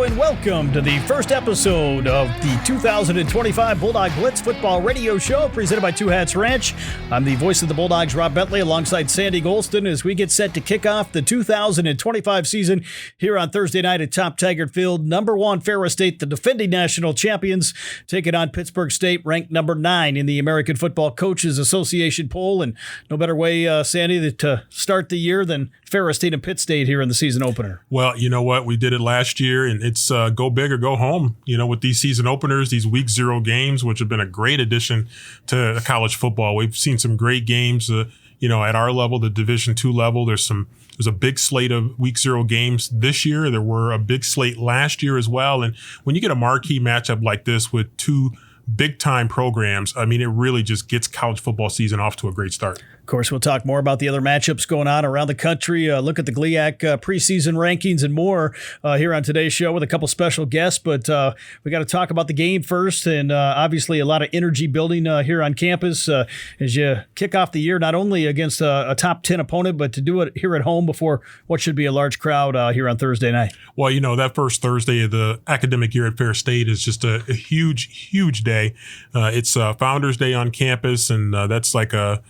Hello and welcome to the first episode of the 2025 Bulldog Blitz football radio show presented by Two Hats Ranch. I'm the voice of the Bulldogs, Rob Bentley, alongside Sandy Gholston as we get set to kick off the 2025 season here on Thursday night at Top Taggart Field. Number one, Ferris State, the defending national champions, taking on Pittsburgh State, ranked number 9 in the American Football Coaches Association poll. And no better way, Sandy, to start the year than Ferris State and Pitt State here in the season opener. Well, you know what? We did it last year, and it's go big or go home. You know, with these season openers, these week 0 games, which have been a great addition to college football. We've seen some great games, at our level, the Division II level. There's a big slate of week 0 games this year. There were a big slate last year as well. And when you get a marquee matchup like this with two big-time programs, I mean, it really just gets college football season off to a great start. Of course, we'll talk more about the other matchups going on around the country, look at the GLIAC preseason rankings and more here on today's show with a couple special guests. But we got to talk about the game first, and obviously a lot of energy building here on campus as you kick off the year, not only against a top 10 opponent, but to do it here at home before what should be a large crowd here on Thursday night. Well, that first Thursday of the academic year at Ferris State is just a huge, huge day. It's Founders Day on campus, and that's like the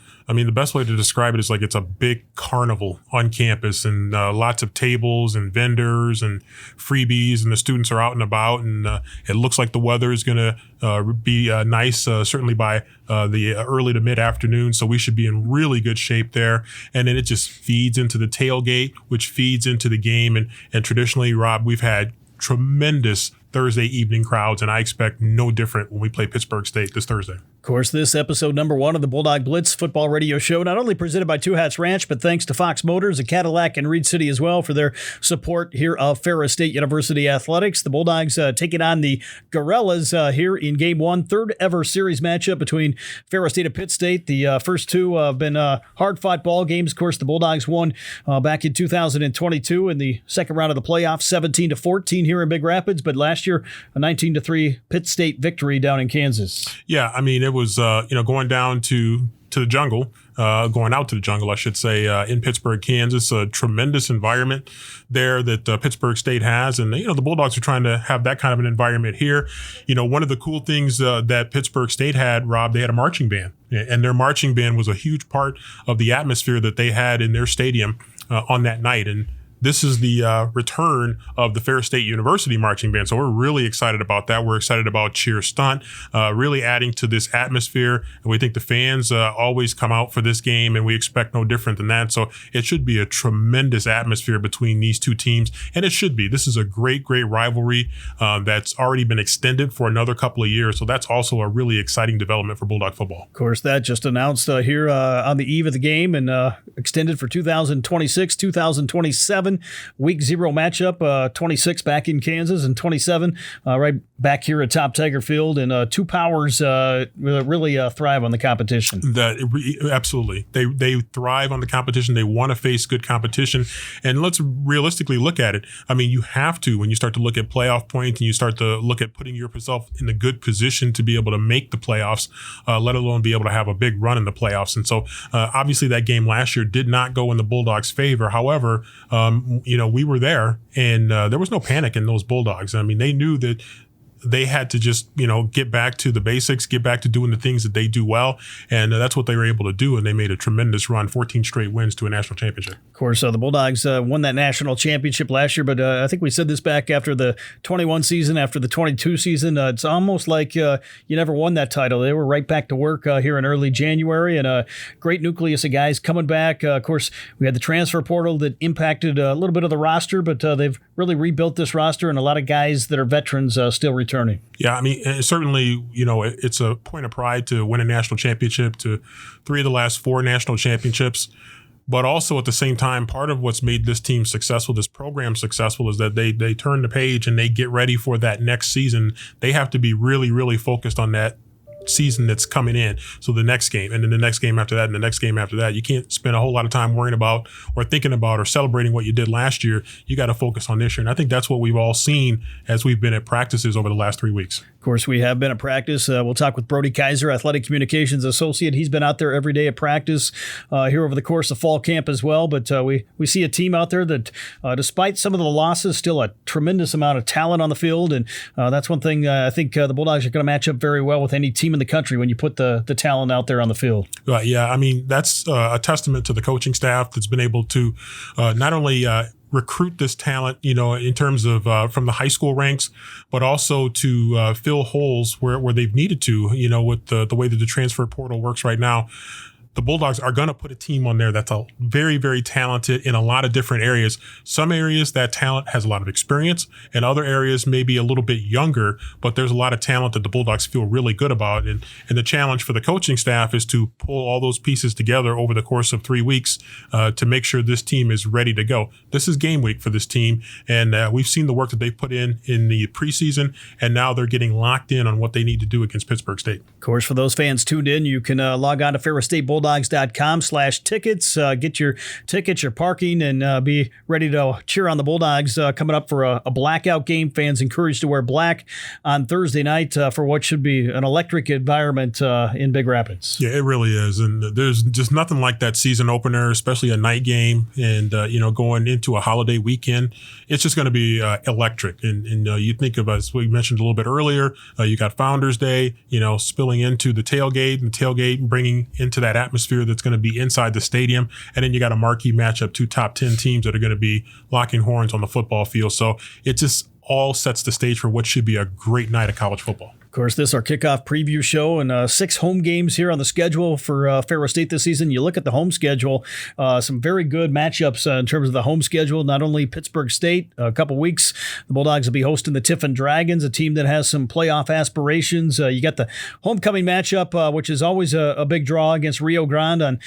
best way to describe it is like it's a big carnival on campus, and lots of tables and vendors and freebies, and the students are out and about, and it looks like the weather is going to be nice, certainly by the early to mid-afternoon, so we should be in really good shape there. And then it just feeds into the tailgate, which feeds into the game, and traditionally, Rob, we've had tremendous Thursday evening crowds, and I expect no different when we play Pittsburgh State this Thursday. Of course, this episode number 1 of the Bulldog Blitz football radio show, not only presented by Two Hats Ranch, but thanks to Fox Motors, a Cadillac, and Reed City as well for their support here of Ferris State University Athletics. The Bulldogs taking on the Gorillas here in Game 1, third ever series matchup between Ferris State and Pitt State. The first two have been hard-fought ball games. Of course, the Bulldogs won back in 2022 in the second round of the playoffs, 17-14 here in Big Rapids, but last year, a 19-3 Pitt State victory down in Kansas. Yeah, it was, going down to the jungle, going out to the jungle, I should say, in Pittsburgh, Kansas, a tremendous environment there that Pittsburgh State has. And, the Bulldogs are trying to have that kind of an environment here. One of the cool things that Pittsburgh State had, Rob, they had a marching band. And their marching band was a huge part of the atmosphere that they had in their stadium on that night. And this is the return of the Ferris State University marching band. So we're really excited about that. We're excited about Cheer Stunt, really adding to this atmosphere. And we think the fans always come out for this game, and we expect no different than that. So it should be a tremendous atmosphere between these two teams. And it should be. This is a great, great rivalry that's already been extended for another couple of years. So that's also a really exciting development for Bulldog football. Of course, that just announced here on the eve of the game and extended for 2026, 2027. Week 0 matchup, 26 back in Kansas and 27 right back here at Top Taggart Field. And two powers really thrive on the competition. Absolutely. They thrive on the competition. They want to face good competition. And let's realistically look at it. You have to, when you start to look at playoff points and you start to look at putting yourself in a good position to be able to make the playoffs, let alone be able to have a big run in the playoffs. And so obviously that game last year did not go in the Bulldogs' favor. However, we were there, and there was no panic in those Bulldogs. They knew that they had to just, get back to the basics, get back to doing the things that they do well. And that's what they were able to do. And they made a tremendous run, 14 straight wins to a national championship. Of course, the Bulldogs won that national championship last year, but I think we said this back after the 21 season, after the 22 season. It's almost like you never won that title. They were right back to work here in early January, and a great nucleus of guys coming back. Of course, we had the transfer portal that impacted a little bit of the roster, but they've really rebuilt this roster, and a lot of guys that are veterans still returning. Yeah, certainly, it's a point of pride to win a national championship, to 3 of the last 4 national championships. But also at the same time, part of what's made this team successful, this program successful, is that they turn the page and they get ready for that next season. They have to be really, really focused on that season that's coming in. So the next game, and then the next game after that, and the next game after that. You can't spend a whole lot of time worrying about or thinking about or celebrating what you did last year. You got to focus on this year. And I think that's what we've all seen as we've been at practices over the last 3 weeks. Of course, we have been at practice. We'll talk with Brody Keiser, Athletic Communications Associate. He's been out there every day at practice here over the course of fall camp as well. But we see a team out there that, despite some of the losses, still a tremendous amount of talent on the field. And that's one thing I think the Bulldogs are going to match up very well with any team in the country when you put the talent out there on the field. Yeah, I mean, that's a testament to the coaching staff that's been able to not only recruit this talent, in terms of from the high school ranks, but also to fill holes where they've needed to, with the way that the transfer portal works right now. The Bulldogs are going to put a team on there that's a very, very talented in a lot of different areas. Some areas that talent has a lot of experience, and other areas maybe a little bit younger, but there's a lot of talent that the Bulldogs feel really good about. And the challenge for the coaching staff is to pull all those pieces together over the course of 3 weeks to make sure this team is ready to go. This is game week for this team, and we've seen the work that they've put in the preseason, and now they're getting locked in on what they need to do against Pittsburgh State. Of course, for those fans tuned in, you can log on to Ferris State Bulldogs.com/tickets, get your tickets, your parking, and be ready to cheer on the Bulldogs coming up for a blackout game. Fans encouraged to wear black on Thursday night for what should be an electric environment in Big Rapids. Yeah, it really is. And there's just nothing like that season opener, especially a night game and, going into a holiday weekend. It's just going to be electric. And you think of, as we mentioned a little bit earlier, you got Founders Day, spilling into the tailgate and bringing into that atmosphere that's going to be inside the stadium. And then you got a marquee matchup, 2 top 10 teams that are going to be locking horns on the football field. So it just all sets the stage for what should be a great night of college football. Of course, this is our kickoff preview show, and 6 home games here on the schedule for Ferris State this season. You look at the home schedule, some very good matchups in terms of the home schedule. Not only Pittsburgh State, a couple weeks, the Bulldogs will be hosting the Tiffin Dragons, a team that has some playoff aspirations. You got the homecoming matchup, which is always a big draw against Rio Grande on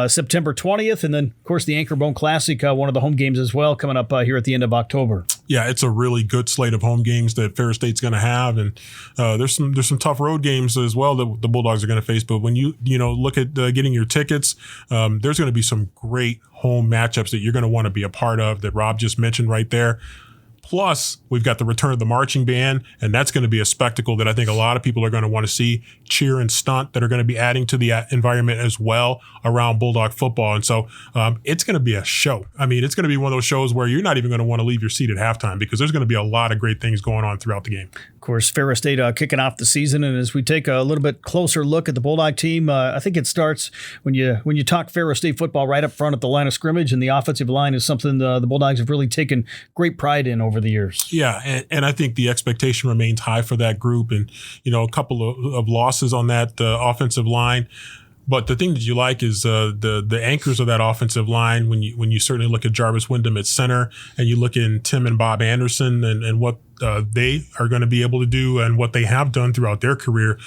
September 20th, and then, of course, the Anchor Bone Classic, one of the home games as well, coming up here at the end of October. Yeah, it's a really good slate of home games that Ferris State's going to have, and there's some tough road games as well that the Bulldogs are going to face. But when you look at getting your tickets, there's going to be some great home matchups that you're going to want to be a part of that Rob just mentioned right there. Plus, we've got the return of the marching band, and that's going to be a spectacle that I think a lot of people are going to want to see. Cheer and stunt that are going to be adding to the environment as well around Bulldog football. And so it's going to be a show. I mean, it's going to be one of those shows where you're not even going to want to leave your seat at halftime because there's going to be a lot of great things going on throughout the game. Of course, Ferris State kicking off the season, and as we take a little bit closer look at the Bulldog team, I think it starts when you talk Ferris State football right up front at the line of scrimmage, and the offensive line is something the Bulldogs have really taken great pride in over the years. Yeah, and I think the expectation remains high for that group, and a couple of losses on that offensive line. But the thing that you like is the anchors of that offensive line. When you certainly look at Jarvis Wyndham at center, and you look in Tim and Bob Anderson and what they are going to be able to do and what they have done throughout their career.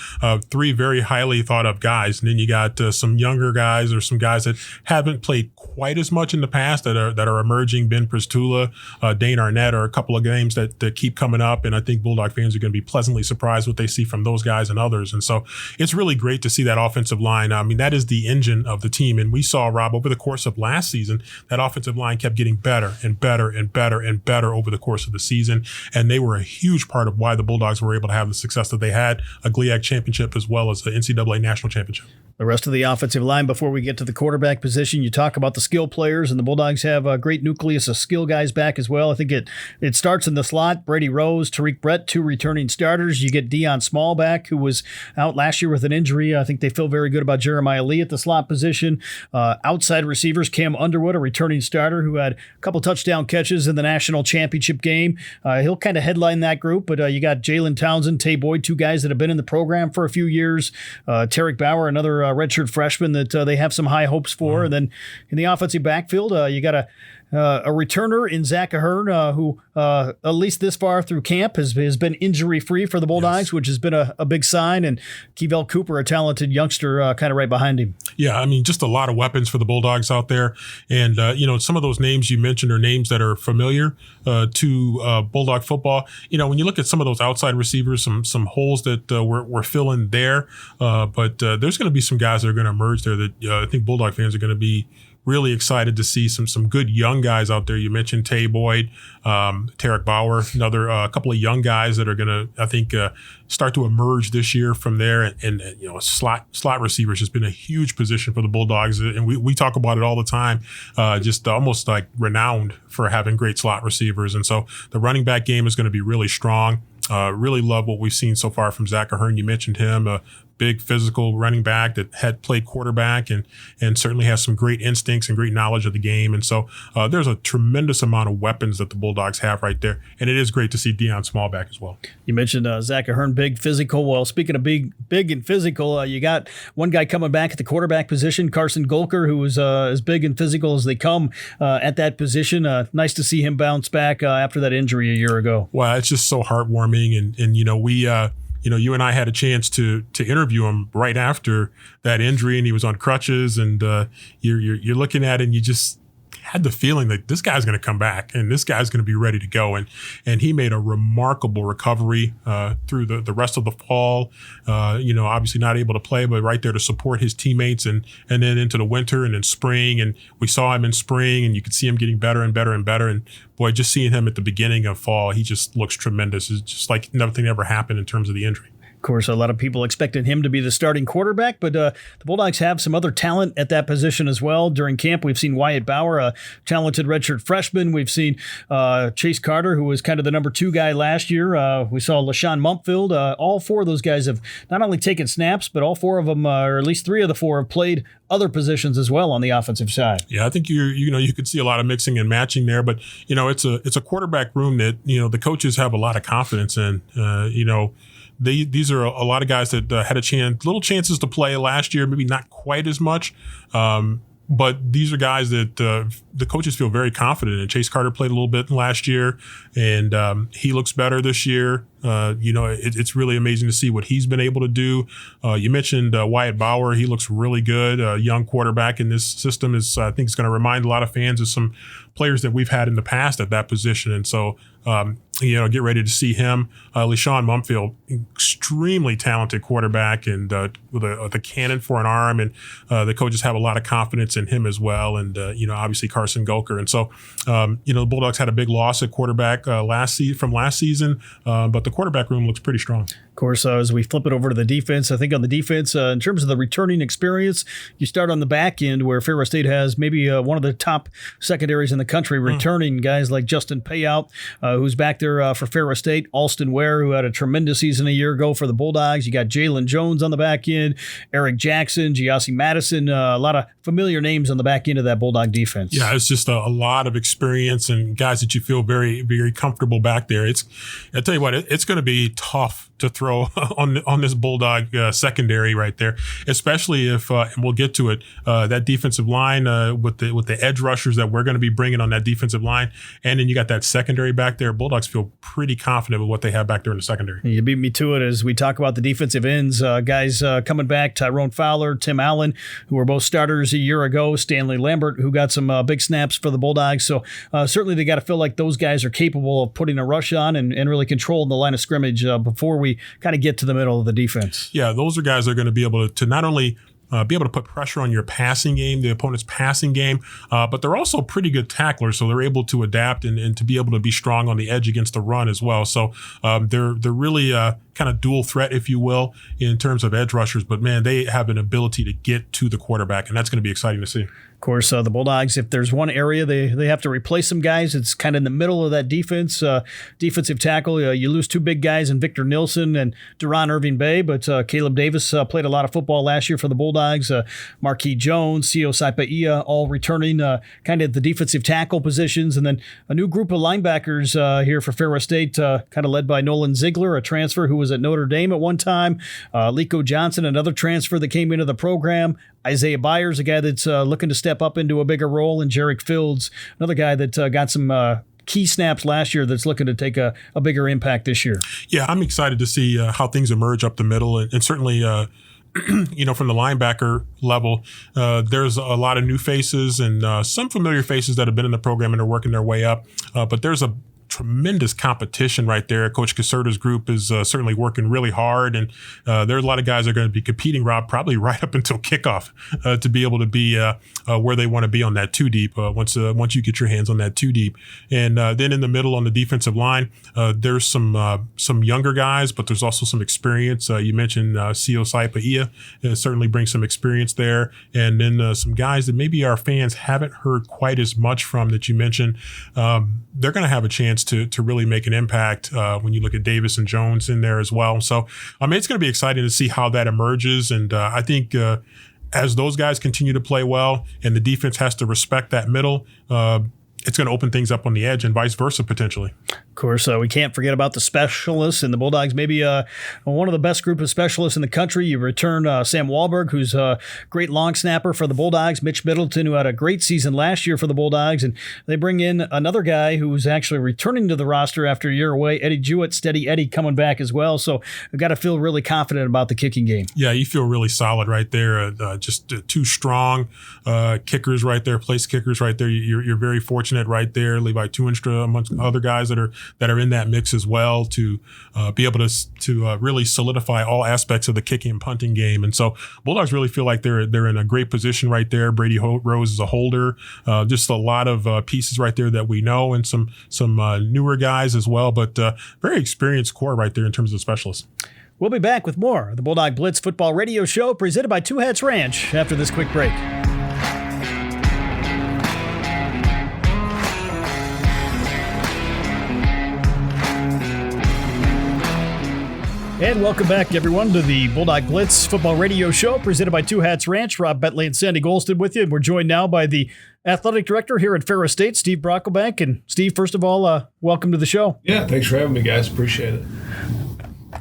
3 very highly thought of guys. And then you got some younger guys or some guys that haven't played quite as much in the past that are emerging. Ben Pristula, Dane Arnett are a couple of games that keep coming up. And I think Bulldog fans are going to be pleasantly surprised what they see from those guys and others. And so it's really great to see that offensive line. I mean, that is the engine of the team. And we saw, Rob, over the course of last season, that offensive line kept getting better and better and better and better over the course of the season. And they were a huge part of why the Bulldogs were able to have the success that they had, a GLIAC championship as well as the NCAA national championship. The rest of the offensive line, before we get to the quarterback position, you talk about the skill players, and the Bulldogs have a great nucleus of skill guys back as well. I think it starts in the slot. Brady Rose, Tariq Brett, 2 returning starters. You get Dion Small back, who was out last year with an injury. I think they feel very good about Jeremiah Lee at the slot position. Outside receivers, Cam Underwood, a returning starter who had a couple touchdown catches in the national championship game. He'll kind of headline that group, but you got Jalen Townsend, Tay Boyd, 2 guys that have been in the program for a few years. Tarek Bauer, another redshirt freshman that they have some high hopes for. And then in the offensive backfield, you got a returner in Zach Ahern, who at least this far through camp has been injury-free for the Bulldogs, yes, which has been a big sign, and Kevell Cooper, a talented youngster, kind of right behind him. Yeah, I mean, just a lot of weapons for the Bulldogs out there. And, some of those names you mentioned are names that are familiar to Bulldog football. When you look at some of those outside receivers, some holes that we're filling there, but there's going to be some guys that are going to emerge there that I think Bulldog fans are going to be really excited to see some good young guys out there. You mentioned Tay Boyd, Tarek Bauer, another couple of young guys that are going to, I think, start to emerge this year from there. And slot receivers has been a huge position for the Bulldogs, and we talk about it all the time. Just almost like renowned for having great slot receivers, and so the running back game is going to be really strong. Really love what we've seen so far from Zach Ahern. You mentioned him, a big physical running back that had played quarterback and certainly has some great instincts and great knowledge of the game. And so there's a tremendous amount of weapons that the Bulldogs have right there. And it is great to see Deion Smallback as well. You mentioned Zach Ahern, big physical. Well, speaking of big and physical, you got one guy coming back at the quarterback position, Carson Golker, who is as big and physical as they come at that position. Nice to see him bounce back after that injury a year ago. Well, it's just so heartwarming. And we you and I had a chance to interview him right after that injury, and he was on crutches, and you're looking at it and you just had the feeling that this guy's going to come back and this guy's going to be ready to go. And he made a remarkable recovery through the rest of the fall. Obviously not able to play, but right there to support his teammates, and then into the winter and then spring. And we saw him in spring, and you could see him getting better and better and better. And boy, just seeing him at the beginning of fall, he just looks tremendous. It's just like nothing ever happened in terms of the injury. Of course, a lot of people expected him to be the starting quarterback, but the Bulldogs have some other talent at that position as well. During camp, we've seen Wyatt Bauer, a talented redshirt freshman. We've seen Chase Carter, who was kind of the number 2 guy last year. We saw LaShawn Mumpfield. All 4 of those guys have not only taken snaps, but all 4 of them, or at least 3 of the 4, have played other positions as well on the offensive side. Yeah, I think you could see a lot of mixing and matching there, but it's a quarterback room that the coaches have a lot of confidence in. These are a lot of guys that had little chances to play last year, maybe not quite as much. But these are guys that the coaches feel very confident in. Chase Carter played a little bit last year, and he looks better this year. It's really amazing to see what he's been able to do. You mentioned Wyatt Bauer. He looks really good. A young quarterback in this system I think it's going to remind a lot of fans of some players that we've had in the past at that position. And so, get ready to see him. LaShawn Mumpfield, extremely talented quarterback, and with a cannon for an arm. And the coaches have a lot of confidence in him as well. And, obviously Carson Golker. And so, the Bulldogs had a big loss at quarterback from last season, but the quarterback room looks pretty strong. Of course, as we flip it over to the defense, I think on the defense, in terms of the returning experience, you start on the back end where Ferris State has maybe one of the top secondaries in the country, returning guys like Justin Payout, who's back there for Ferris State, Alston Ware, who had a tremendous season a year ago for the Bulldogs. You got Jalen Jones on the back end, Eric Jackson, Giassi Madison, a lot of familiar names on the back end of that Bulldog defense. Yeah, it's just a lot of experience and guys that you feel very, very comfortable back there. I tell you what, it's going to be tough to throw on this Bulldog secondary right there, especially if and we'll get to it, that defensive line with the edge rushers that we're going to be bringing on that defensive line, and then you got that secondary back there. Bulldogs feel pretty confident with what they have back there in the secondary. You beat me to it as we talk about the defensive ends, guys coming back, Tyrone Fowler, Tim Allen, who were both starters a year ago, Stanley Lambert, who got some big snaps for the Bulldogs. So certainly they got to feel like those guys are capable of putting a rush on and really controlling the line of scrimmage before we kind of get to the middle of the defense. Yeah, those are guys that are going to be able to not only be able to put pressure on your passing game, the opponent's passing game, but they're also pretty good tacklers, so they're able to adapt and to be able to be strong on the edge against the run as well. So they're really kind of dual threat, if you will, in terms of edge rushers. But, man, they have an ability to get to the quarterback, and that's going to be exciting to see. Of course, the Bulldogs, if there's one area they have to replace some guys, it's kind of in the middle of that defense. Defensive tackle, you lose 2 big guys in Victor Nilsson and Deron Irving Bay, but Caleb Davis played a lot of football last year for the Bulldogs. Marquis Jones, Sio Saipaia, all returning kind of at the defensive tackle positions. And then a new group of linebackers here for Ferris State, kind of led by Nolan Ziegler, a transfer who was at Notre Dame at one time. Lico Johnson, another transfer that came into the program. Isaiah Byers, a guy that's looking to step up into a bigger role. And Jarek Fields, another guy that got some key snaps last year that's looking to take a bigger impact this year. Yeah, I'm excited to see how things emerge up the middle. And certainly, from the linebacker level, there's a lot of new faces and some familiar faces that have been in the program and are working their way up. But there's a tremendous competition right there. Coach Keiser's group is certainly working really hard, and there's a lot of guys that are going to be competing, Rob, probably right up until kickoff to be able to be where they want to be on that two deep once you get your hands on that two deep. And then in the middle on the defensive line, there's some younger guys, but there's also some experience. You mentioned Sio Saipaia certainly brings some experience there, and then some guys that maybe our fans haven't heard quite as much from that you mentioned. They're going to have a chance to really make an impact when you look at Davis and Jones in there as well. So, it's going to be exciting to see how that emerges. And I think as those guys continue to play well and the defense has to respect that middle, it's going to open things up on the edge and vice versa potentially. Of course, we can't forget about the specialists, and the Bulldogs maybe one of the best group of specialists in the country. You return Sam Wahlberg, who's a great long snapper for the Bulldogs, Mitch Middleton, who had a great season last year for the Bulldogs, and they bring in another guy who's actually returning to the roster after a year away, Eddie Jewett, Steady Eddie, coming back as well. So we've got to feel really confident about the kicking game. Yeah, you feel really solid right there. Just two strong kickers right there, place kickers right there. You're very fortunate right there. Levi Tuinstra amongst other guys that are in that mix as well to be able to really solidify all aspects of the kicking and punting game. And so Bulldogs really feel like they're in a great position right there. Brady Rose is a holder. Just a lot of pieces right there that we know, and some newer guys as well, but very experienced core right there in terms of specialists. We'll be back with more of the Bulldog Blitz Football Radio Show presented by Two Hats Ranch after this quick break. And welcome back, everyone, to the Bulldog Blitz Football Radio Show presented by Two Hats Ranch. Rob Bentley and Sandy Gholston with you. And we're joined now by the athletic director here at Ferris State, Steve Brockelbank. And Steve, first of all, welcome to the show. Yeah, thanks for having me, guys. Appreciate it.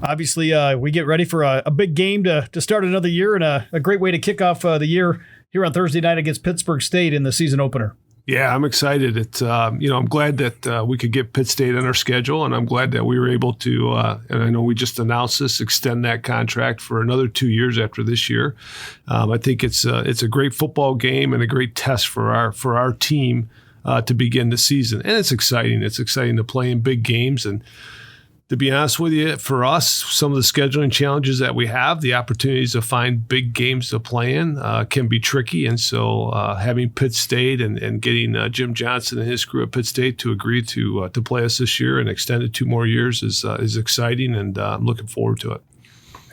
Obviously, we get ready for a big game to start another year, and a great way to kick off the year here on Thursday night against Pittsburgh State in the season opener. Yeah, I'm excited. It's I'm glad that we could get Pitt State on our schedule, and I'm glad that we were able to. And I know we just announced this, extend that contract for another 2 years after this year. I think it's a great football game and a great test for our team to begin the season, and it's exciting. It's exciting to play in big games. And to be honest with you, for us, some of the scheduling challenges that we have, the opportunities to find big games to play in can be tricky. And so having Pitt State and getting Jim Johnson and his crew at Pitt State to agree to play us this year and extend it 2 more years is exciting, and I'm looking forward to it.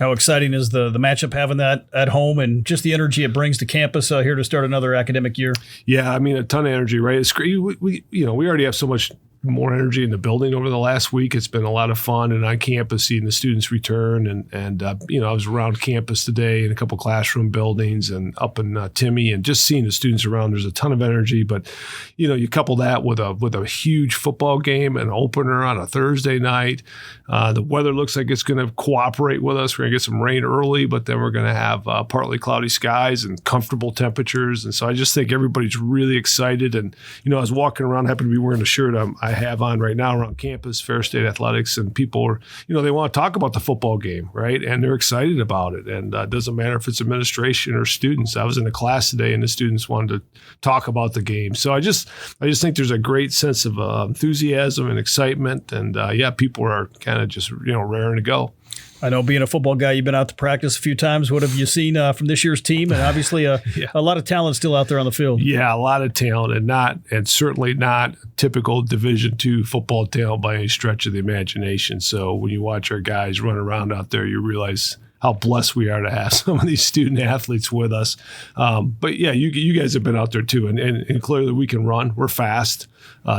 How exciting is the matchup, having that at home and just the energy it brings to campus here to start another academic year? Yeah, I mean, a ton of energy, right? It's great. We already have so much more energy in the building over the last week. It's been a lot of fun, and on campus seeing the students return, and I was around campus today in a couple classroom buildings and up in Timmy, and just seeing the students around. There's a ton of energy, but you couple that with a huge football game, an opener on a Thursday night. The weather looks like it's going to cooperate with us. We're going to get some rain early, but then we're going to have partly cloudy skies and comfortable temperatures. And so I just think everybody's really excited. And I was walking around, happened to be wearing a shirt I have on right now around campus, Ferris State Athletics, and people are, they want to talk about the football game, right? And they're excited about it. And it doesn't matter if it's administration or students. I was in a class today, and the students wanted to talk about the game. So I just think there's a great sense of enthusiasm and excitement. And people are kind of just raring to go. I know, being a football guy, you've been out to practice a few times. What have you seen from this year's team? And obviously a lot of talent still out there on the field. Yeah, a lot of talent, and certainly not typical Division II football talent by any stretch of the imagination. So when you watch our guys run around out there, you realize how blessed we are to have some of these student athletes with us. But yeah, you guys have been out there too, and clearly we can run. We're fast.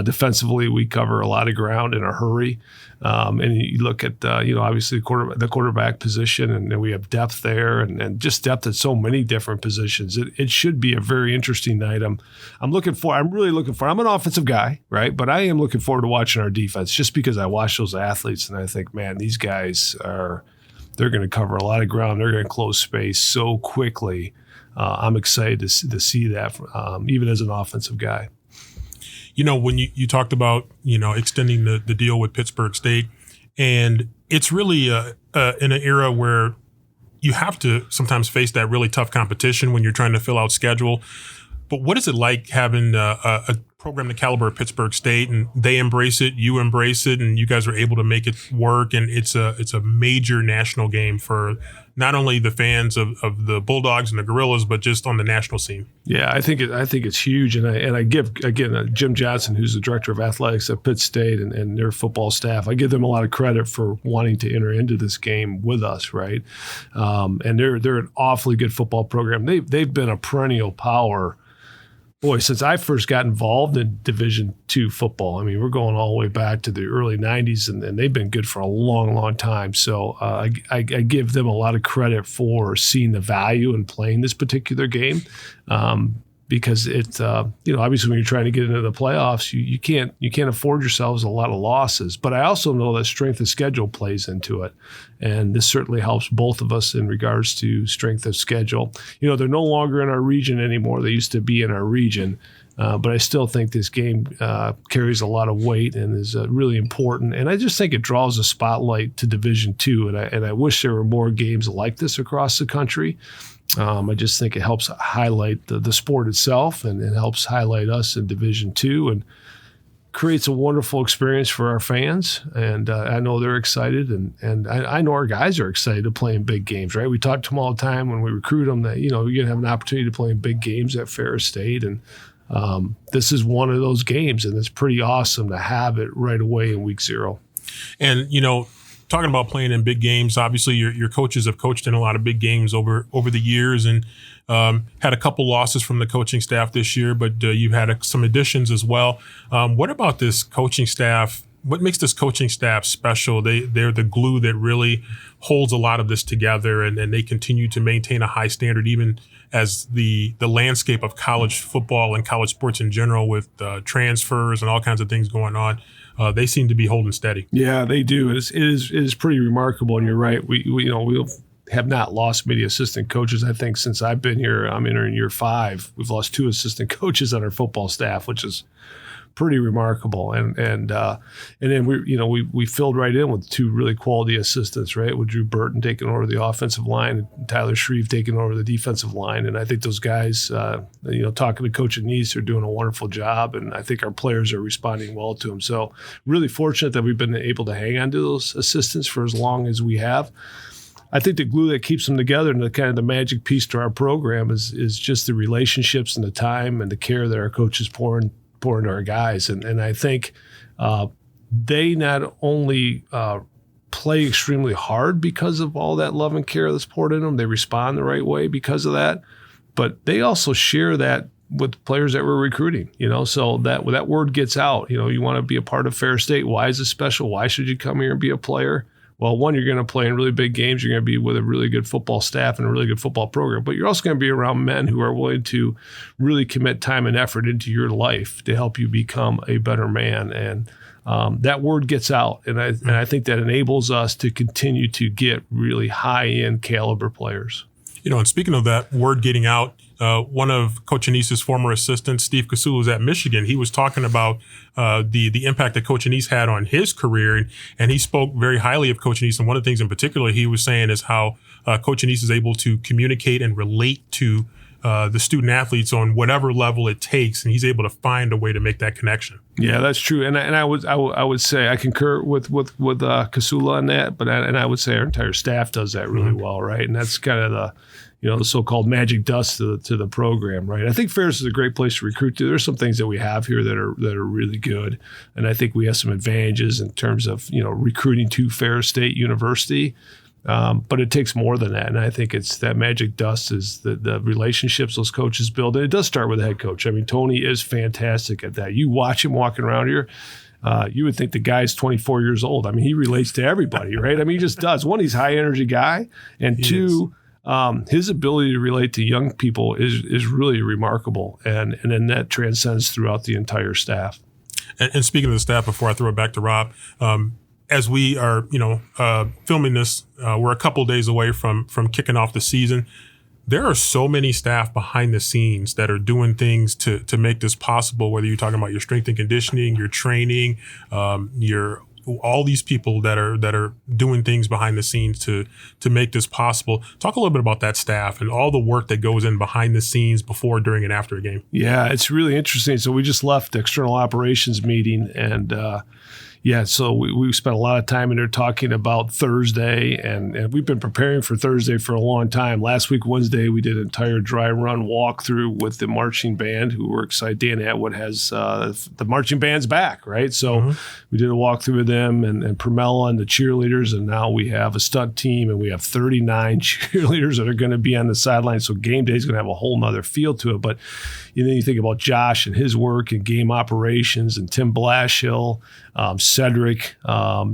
Defensively, we cover a lot of ground in a hurry. And you look at obviously the quarterback position, and then we have depth there, and just depth at so many different positions. It should be a very interesting night. I'm really looking for. I'm an offensive guy, right? But I am looking forward to watching our defense, just because I watch those athletes and I think, man, these guys they're going to cover a lot of ground. They're going to close space so quickly. I'm excited to see that, even as an offensive guy. When you talked about, extending the deal with Pittsburgh State, and it's really in an era where you have to sometimes face that really tough competition when you're trying to fill out schedule. But what is it like having a program the caliber of Pittsburgh State, and they embrace it, you embrace it, and you guys are able to make it work, and it's a major national game for not only the fans of the Bulldogs and the Gorillas, but just on the national scene. Yeah, I think it's huge, and I give again Jim Johnson, who's the director of athletics at Pitt State, and their football staff. I give them a lot of credit for wanting to enter into this game with us, right? And they're an awfully good football program. They've been a perennial power. Boy, since I first got involved in Division II football, I mean, we're going all the way back to the early 90s, and they've been good for a long, long time. So I give them a lot of credit for seeing the value in playing this particular game, because it's obviously when you're trying to get into the playoffs, you can't afford yourselves a lot of losses. But I also know that strength of schedule plays into it, and this certainly helps both of us in regards to strength of schedule. They're no longer in our region anymore. They used to be in our region, but I still think this game carries a lot of weight and is really important. And I just think it draws a spotlight to Division II, and I wish there were more games like this across the country. I just think it helps highlight the sport itself, and it helps highlight us in Division II, and creates a wonderful experience for our fans. And I know they're excited, and I know our guys are excited to play in big games, right? We talk to them all the time when we recruit them that, you're going to have an opportunity to play in big games at Ferris State. And this is one of those games, and it's pretty awesome to have it right away in week 0. And, talking about playing in big games, obviously your coaches have coached in a lot of big games over the years, and had a couple losses from the coaching staff this year, but you've had some additions as well. What about this coaching staff? What makes this coaching staff special? They're the glue that really holds a lot of this together, and they continue to maintain a high standard even as the landscape of college football and college sports in general, with transfers and all kinds of things going on. They seem to be holding steady. Yeah, they do. It is pretty remarkable, and you're right. We have not lost many assistant coaches. I think since I've been here, I'm entering year 5. We've lost 2 assistant coaches on our football staff, which is pretty remarkable. And then we filled right in with 2 really quality assistants, right? With Drew Burton taking over the offensive line and Tyler Shreve taking over the defensive line. And I think those guys, talking to Coach Anise, are doing a wonderful job, and I think our players are responding well to them. So really fortunate that we've been able to hang on to those assistants for as long as we have. I think the glue that keeps them together, and the kind of the magic piece to our program is just the relationships and the time and the care that our coaches pour into our guys. And I think they not only play extremely hard because of all that love and care that's poured in them, they respond the right way because of that, but they also share that with players that we're recruiting, so that when that word gets out, you want to be a part of Ferris State. Why is it special? Why should you come here and be a player? Well, one, you're going to play in really big games. You're going to be with a really good football staff and a really good football program. But you're also going to be around men who are willing to really commit time and effort into your life to help you become a better man. And that word gets out. And I think that enables us to continue to get really high-end caliber players. And speaking of that word getting out, one of Coach Anise's former assistants, Steve Kasula, was at Michigan. He was talking about the impact that Coach Anise had on his career, and he spoke very highly of Coach Anise. And one of the things in particular he was saying is how Coach Anise is able to communicate and relate to the student athletes on whatever level it takes, and he's able to find a way to make that connection. Yeah, that's true, and I would say I concur with Kasula on that, but I would say our entire staff does that really well, right? And that's kind of the the so-called magic dust to the program, right? I think Ferris is a great place to recruit to. There's some things that we have here that are really good, and I think we have some advantages in terms of recruiting to Ferris State University. But it takes more than that. And I think it's that magic dust is the relationships those coaches build. And it does start with the head coach. I mean, Tony is fantastic at that. You watch him walking around here, you would think the guy's 24 years old. I mean, he relates to everybody, right? I mean, he just does. One, he's a high energy guy. And two, his ability to relate to young people is really remarkable. And then that transcends throughout the entire staff. And speaking of the staff, before I throw it back to Rob, as we are, filming this, we're a couple days away from kicking off the season. There are so many staff behind the scenes that are doing things to make this possible, whether you're talking about your strength and conditioning, your training, all these people that are doing things behind the scenes to make this possible. Talk a little bit about that staff and all the work that goes in behind the scenes before, during, and after a game. Yeah, it's really interesting. So we just left the external operations meeting, and so we spent a lot of time in there talking about Thursday, and we've been preparing for Thursday for a long time. Last week, Wednesday, we did an entire dry run walkthrough with the marching band, who were excited. Dan Atwood has the marching band's back, right? So we did a walkthrough with them and Pramella and the cheerleaders, and now we have a stunt team, and we have 39 cheerleaders that are going to be on the sideline. So game day is going to have a whole nother feel to it. But you think about Josh and his work in game operations, and Tim Blashill, Cedric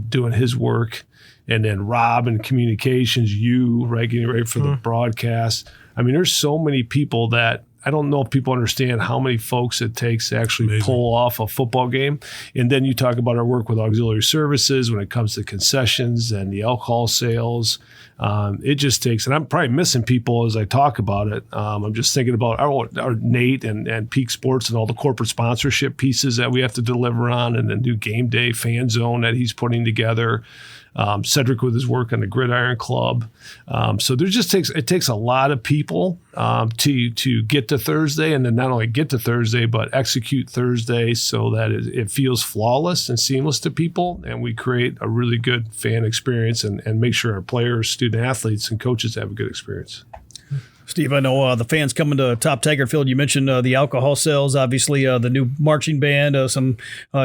doing his work, and then Rob in communications, getting ready for the broadcast. I mean, there's so many people that I don't know if people understand how many folks it takes to actually pull off a football game. And then you talk about our work with auxiliary services when it comes to concessions and the alcohol sales. It just takes, and I'm probably missing people as I talk about it. I'm just thinking about our Nate and Peak Sports and all the corporate sponsorship pieces that we have to deliver on, and the new game day fan zone that he's putting together. Cedric with his work on the Gridiron Club. So it takes a lot of people to get to Thursday, and then not only get to Thursday, but execute Thursday so that it feels flawless and seamless to people, and we create a really good fan experience and make sure our players, student athletes, and coaches have a good experience. Steve, I know the fans coming to Top Taggart Field. You mentioned the alcohol sales, obviously the new marching band, some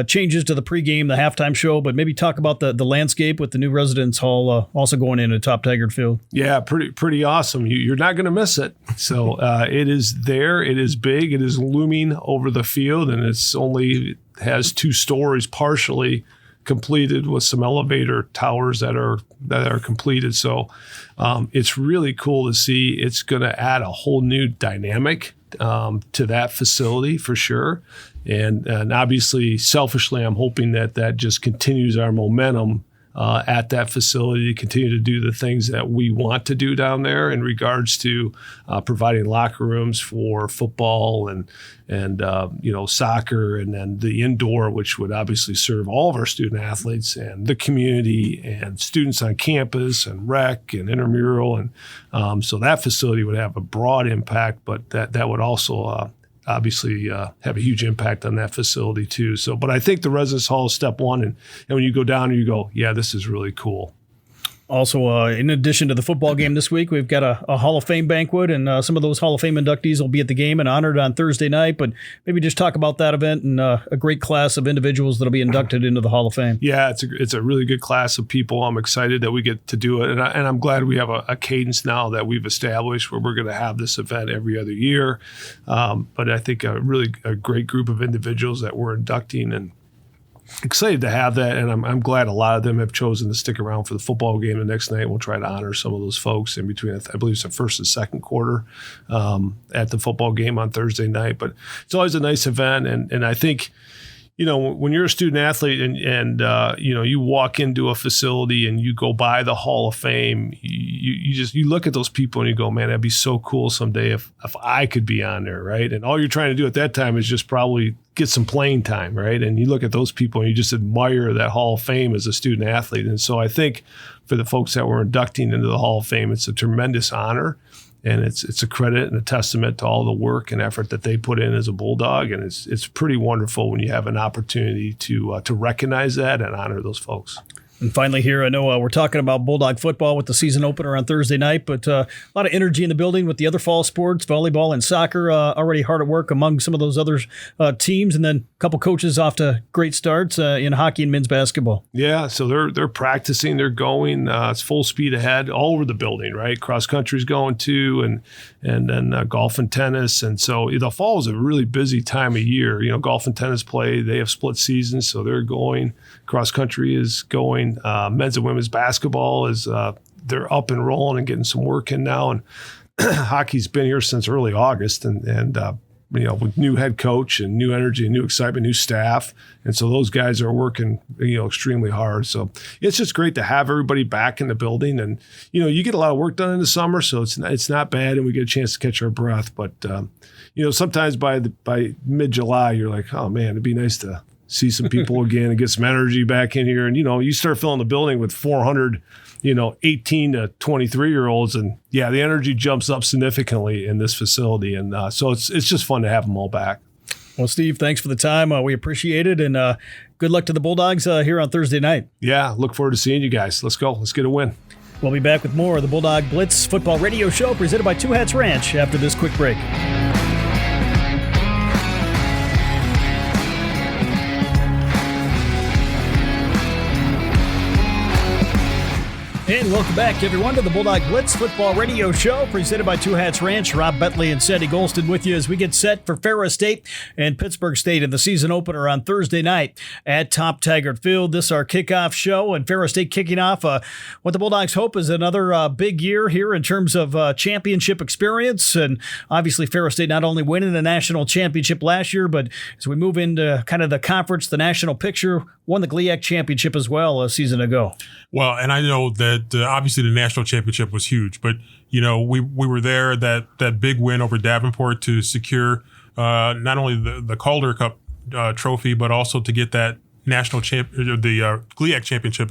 changes to the pregame, the halftime show, but maybe talk about the landscape with the new residence hall also going into Top Taggart Field. Yeah, pretty awesome. You're not going to miss it. So it is there. It is big. It is looming over the field, and it has 2 stories partially completed with some elevator towers that are completed. So it's really cool to see. It's going to add a whole new dynamic to that facility for sure. And obviously, selfishly, I'm hoping that just continues our momentum at that facility to continue to do the things that we want to do down there in regards to providing locker rooms for football and soccer, and then the indoor, which would obviously serve all of our student athletes and the community and students on campus and rec and intramural. And so that facility would have a broad impact, but that would also obviously have a huge impact on that facility too. So, but I think the residence hall is step one. And when you go down and you go, yeah, this is really cool. Also, in addition to the football game this week, we've got a Hall of Fame banquet, and some of those Hall of Fame inductees will be at the game and honored on Thursday night. But maybe just talk about that event and a great class of individuals that will be inducted into the Hall of Fame. Yeah, it's a really good class of people. I'm excited that we get to do it, and I'm glad we have a cadence now that we've established where we're going to have this event every other year. But I think a great group of individuals that we're inducting, and excited to have that, and I'm glad a lot of them have chosen to stick around for the football game the next night. We'll try to honor some of those folks in between, I believe it's the first and second quarter at the football game on Thursday night. But it's always a nice event, and I think, when you're a student athlete and you walk into a facility and you go by the Hall of Fame, you look at those people and you go, man, that'd be so cool someday if I could be on there, right? And all you're trying to do at that time is just probably get some playing time, right? And you look at those people and you just admire that Hall of Fame as a student athlete. And so I think for the folks that we're inducting into the Hall of Fame, it's a tremendous honor. And it's a credit and a testament to all the work and effort that they put in as a Bulldog. And it's pretty wonderful when you have an opportunity to recognize that and honor those folks. And finally here, I know we're talking about Bulldog football with the season opener on Thursday night, but a lot of energy in the building with the other fall sports, volleyball and soccer, already hard at work among some of those other teams, and then a couple coaches off to great starts in hockey and men's basketball. Yeah, so they're practicing, they're going. It's full speed ahead all over the building, right? Cross country's going too, and then golf and tennis. And so the fall is a really busy time of year. Golf and tennis play, they have split seasons, so they're going. Cross country is going. Men's and women's basketball is they're up and rolling and getting some work in now. And hockey's been here since early August, and with new head coach and new energy and new excitement, new staff. And so those guys are working, extremely hard. So it's just great to have everybody back in the building. And, you get a lot of work done in the summer, so it's not bad, and we get a chance to catch our breath. But, sometimes by mid-July, you're like, oh, man, it'd be nice to see some people again and get some energy back in here. And, you start filling the building with 400 18 to 23-year-olds. And yeah, the energy jumps up significantly in this facility. And so it's just fun to have them all back. Well, Steve, thanks for the time. We appreciate it. And good luck to the Bulldogs here on Thursday night. Yeah, look forward to seeing you guys. Let's go. Let's get a win. We'll be back with more of the Bulldog Blitz football radio show presented by Two Hats Ranch after this quick break. And welcome back, everyone, to the Bulldog Blitz football radio show presented by Two Hats Ranch. Rob Bentley and Sandy Gholston with you as we get set for Ferris State and Pittsburgh State in the season opener on Thursday night at Top Taggart Field. This is our kickoff show, and Ferris State kicking off what the Bulldogs hope is another big year here in terms of championship experience. And obviously, Ferris State not only winning the national championship last year, but as we move into kind of the conference, the national picture, won the GLIAC championship as well a season ago. Well, and I know that obviously the national championship was huge, but we were there, that big win over Davenport to secure not only the Calder Cup trophy, but also to get that national the GLIAC championship,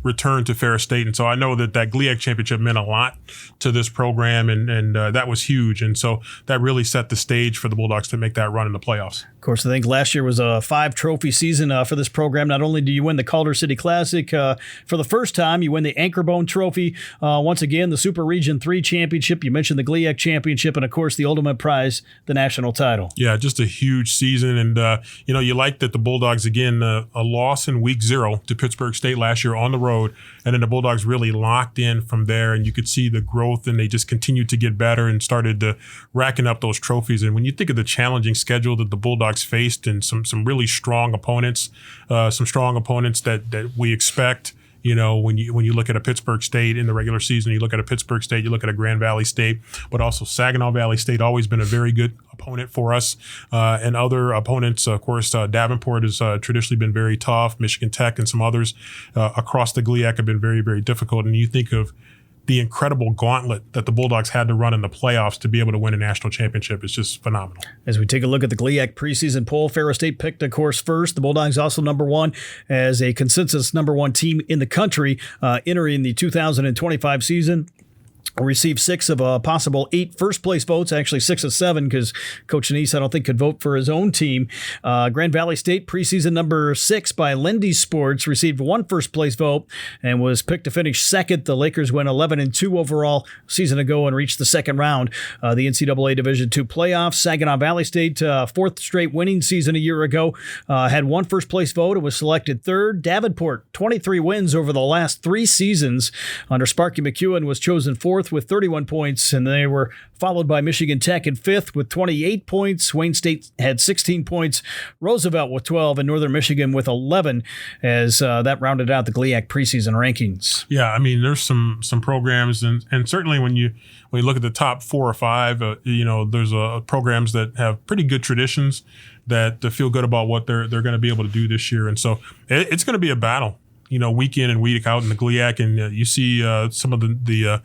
returned to Ferris State. And so I know that GLIAC championship meant a lot to this program, and that was huge. And so that really set the stage for the Bulldogs to make that run in the playoffs. Of course, I think last year was a 5-trophy season for this program. Not only do you win the Calder City Classic for the first time, you win the Anchorbone Trophy. Once again, the Super Region 3 championship. You mentioned the GLIAC championship, and of course, the ultimate prize, the national title. Yeah, just a huge season. And, you like that the Bulldogs, again, a loss in week 0 to Pittsburgh State last year on the road. And then the Bulldogs really locked in from there, and you could see the growth, and they just continued to get better and started racking up those trophies. And when you think of the challenging schedule that the Bulldogs faced and some really strong opponents, that we expect, when you look at a Pittsburgh State in the regular season, you look at a Pittsburgh State, you look at a Grand Valley State, but also Saginaw Valley State, always been a very good opponent for us. And other opponents, of course, Davenport has traditionally been very tough. Michigan Tech and some others across the GLIAC have been very, very difficult. And you think of the incredible gauntlet that the Bulldogs had to run in the playoffs to be able to win a national championship is just phenomenal. As we take a look at the GLIAC preseason poll, Ferris State picked, of course, first. The Bulldogs also number 1 as a consensus number 1 team in the country entering the 2025 season. Received 6 of a possible 8 first-place votes, actually 6 of 7, because Coach Anise, I don't think, could vote for his own team. Grand Valley State, preseason number 6 by Lindy Sports, received 1 first-place vote and was picked to finish second. The Lakers went 11-2 overall a season ago and reached the second round. The NCAA Division II playoffs. Saginaw Valley State, 4th straight winning season a year ago, had 1 first-place vote and was selected 3rd. Davenport, 23 wins over the last 3 seasons under Sparky McEwen, was chosen 4th with 31 points, and they were followed by Michigan Tech in 5th with 28 points. Wayne State had 16 points, Roosevelt with 12, and Northern Michigan with 11 as that rounded out the GLIAC preseason rankings. Yeah, I mean, there's some programs, and certainly when you look at the top 4 or 5, there's programs that have pretty good traditions that feel good about what they're going to be able to do this year. And so it's going to be a battle, week in and week out in the GLIAC, and you see some of the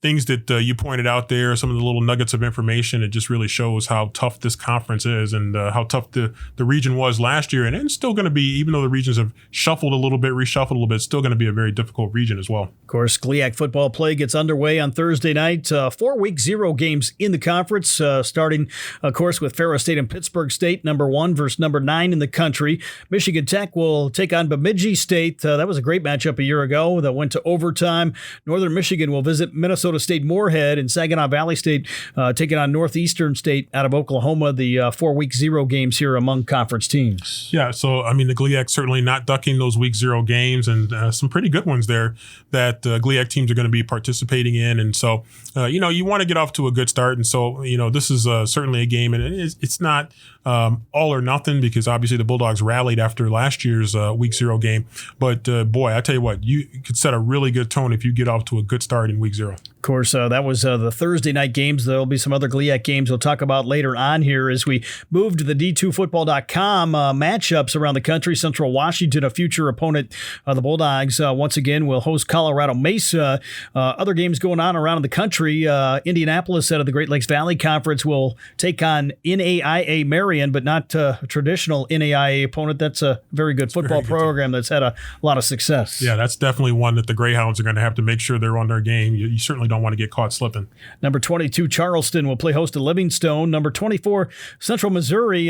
things that you pointed out there, some of the little nuggets of information, it just really shows how tough this conference is and how tough the region was last year. And it's still going to be, even though the regions have reshuffled a little bit, it's still going to be a very difficult region as well. Of course, GLIAC football play gets underway on Thursday night. 4 week 0 games in the conference, starting, of course, with Ferris State and Pittsburgh State, number 1 versus number 9 in the country. Michigan Tech will take on Bemidji State. That was a great matchup a year ago that went to overtime. Northern Michigan will visit Minnesota State Moorhead, and Saginaw Valley State taking on Northeastern State out of Oklahoma. The 4 week 0 games here among conference teams. Yeah, so I mean the GLIAC certainly not ducking those week 0 games, and some pretty good ones there that GLIAC teams are going to be participating in. And so you want to get off to a good start, and so this is certainly a game, and it's not all or nothing, because obviously the Bulldogs rallied after last year's week 0 game. But boy, I tell you what, you could set a really good tone if you get off to a good start in week 0. Of course, that was the Thursday night games. There'll be some other GLIAC games we'll talk about later on here as we move to the D2Football.com matchups around the country. Central Washington, a future opponent of the Bulldogs, once again will host Colorado Mesa. Other games going on around the country. Indianapolis out of the Great Lakes Valley Conference will take on NAIA Marion, but not a traditional NAIA opponent. That's a very good football program that's had a lot of success. Yeah, that's definitely one that the Greyhounds are going to have to make sure they're on their game. You certainly don't want to get caught slipping. Number 22, Charleston will play host to Livingstone. Number 24, Central Missouri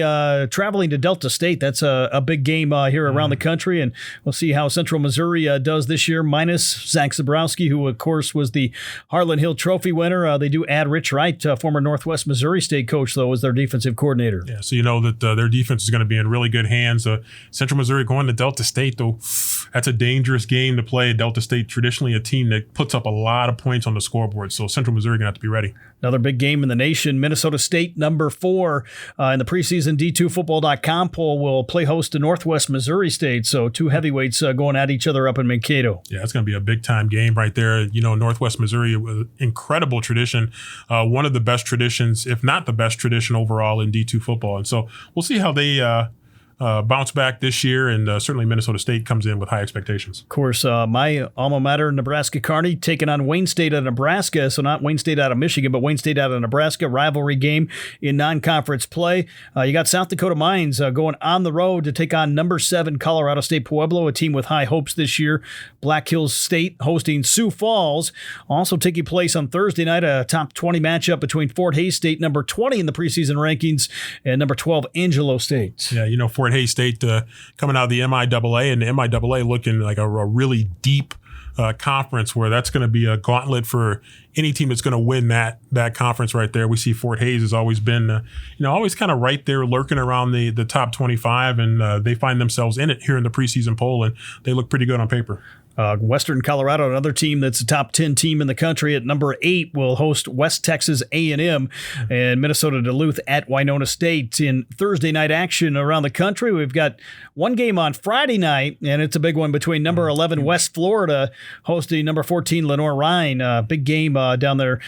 traveling to Delta State. That's a big game here around the country, and we'll see how Central Missouri does this year, minus Zach Zabrowski, who, of course, was the Harlan Hill Trophy winner. They do add Rich Wright, former Northwest Missouri State coach, though, as their defensive coordinator. Yeah, so you know that their defense is going to be in really good hands. Central Missouri going to Delta State, though, that's a dangerous game to play. Delta State, traditionally a team that puts up a lot of points on the scoreboard, so Central Missouri going to have to be ready. Another big game in the nation, Minnesota State, number 4 in the preseason D2Football.com poll will play host to Northwest Missouri State. So 2 heavyweights going at each other up in Mankato. Yeah, it's going to be a big-time game right there. Northwest Missouri, incredible tradition, one of the best traditions, if not the best tradition overall in D2 football. And so we'll see how they bounce back this year, and certainly Minnesota State comes in with high expectations. Of course, my alma mater, Nebraska Kearney, taking on Wayne State out of Nebraska. So not Wayne State out of Michigan, but Wayne State out of Nebraska. Rivalry game in non-conference play. You got South Dakota Mines going on the road to take on number 7 Colorado State Pueblo, a team with high hopes this year. Black Hills State hosting Sioux Falls. Also taking place on Thursday night, a top 20 matchup between Fort Hays State, number 20 in the preseason rankings, and number 12 Angelo State. Yeah, Fort Hays State coming out of the MIAA, and the MIAA looking like a really deep conference where that's going to be a gauntlet for any team that's going to win that conference right there. We see Fort Hays has always been, always kind of right there lurking around the top 25, and they find themselves in it here in the preseason poll, and they look pretty good on paper. Western Colorado, another team that's a top 10 team in the country at number 8, will host West Texas A&M, and Minnesota Duluth at Winona State. In Thursday night action around the country, we've got one game on Friday night, and it's a big one between number 11 West Florida hosting number 14 Lenoir-Rhyne. Big game down there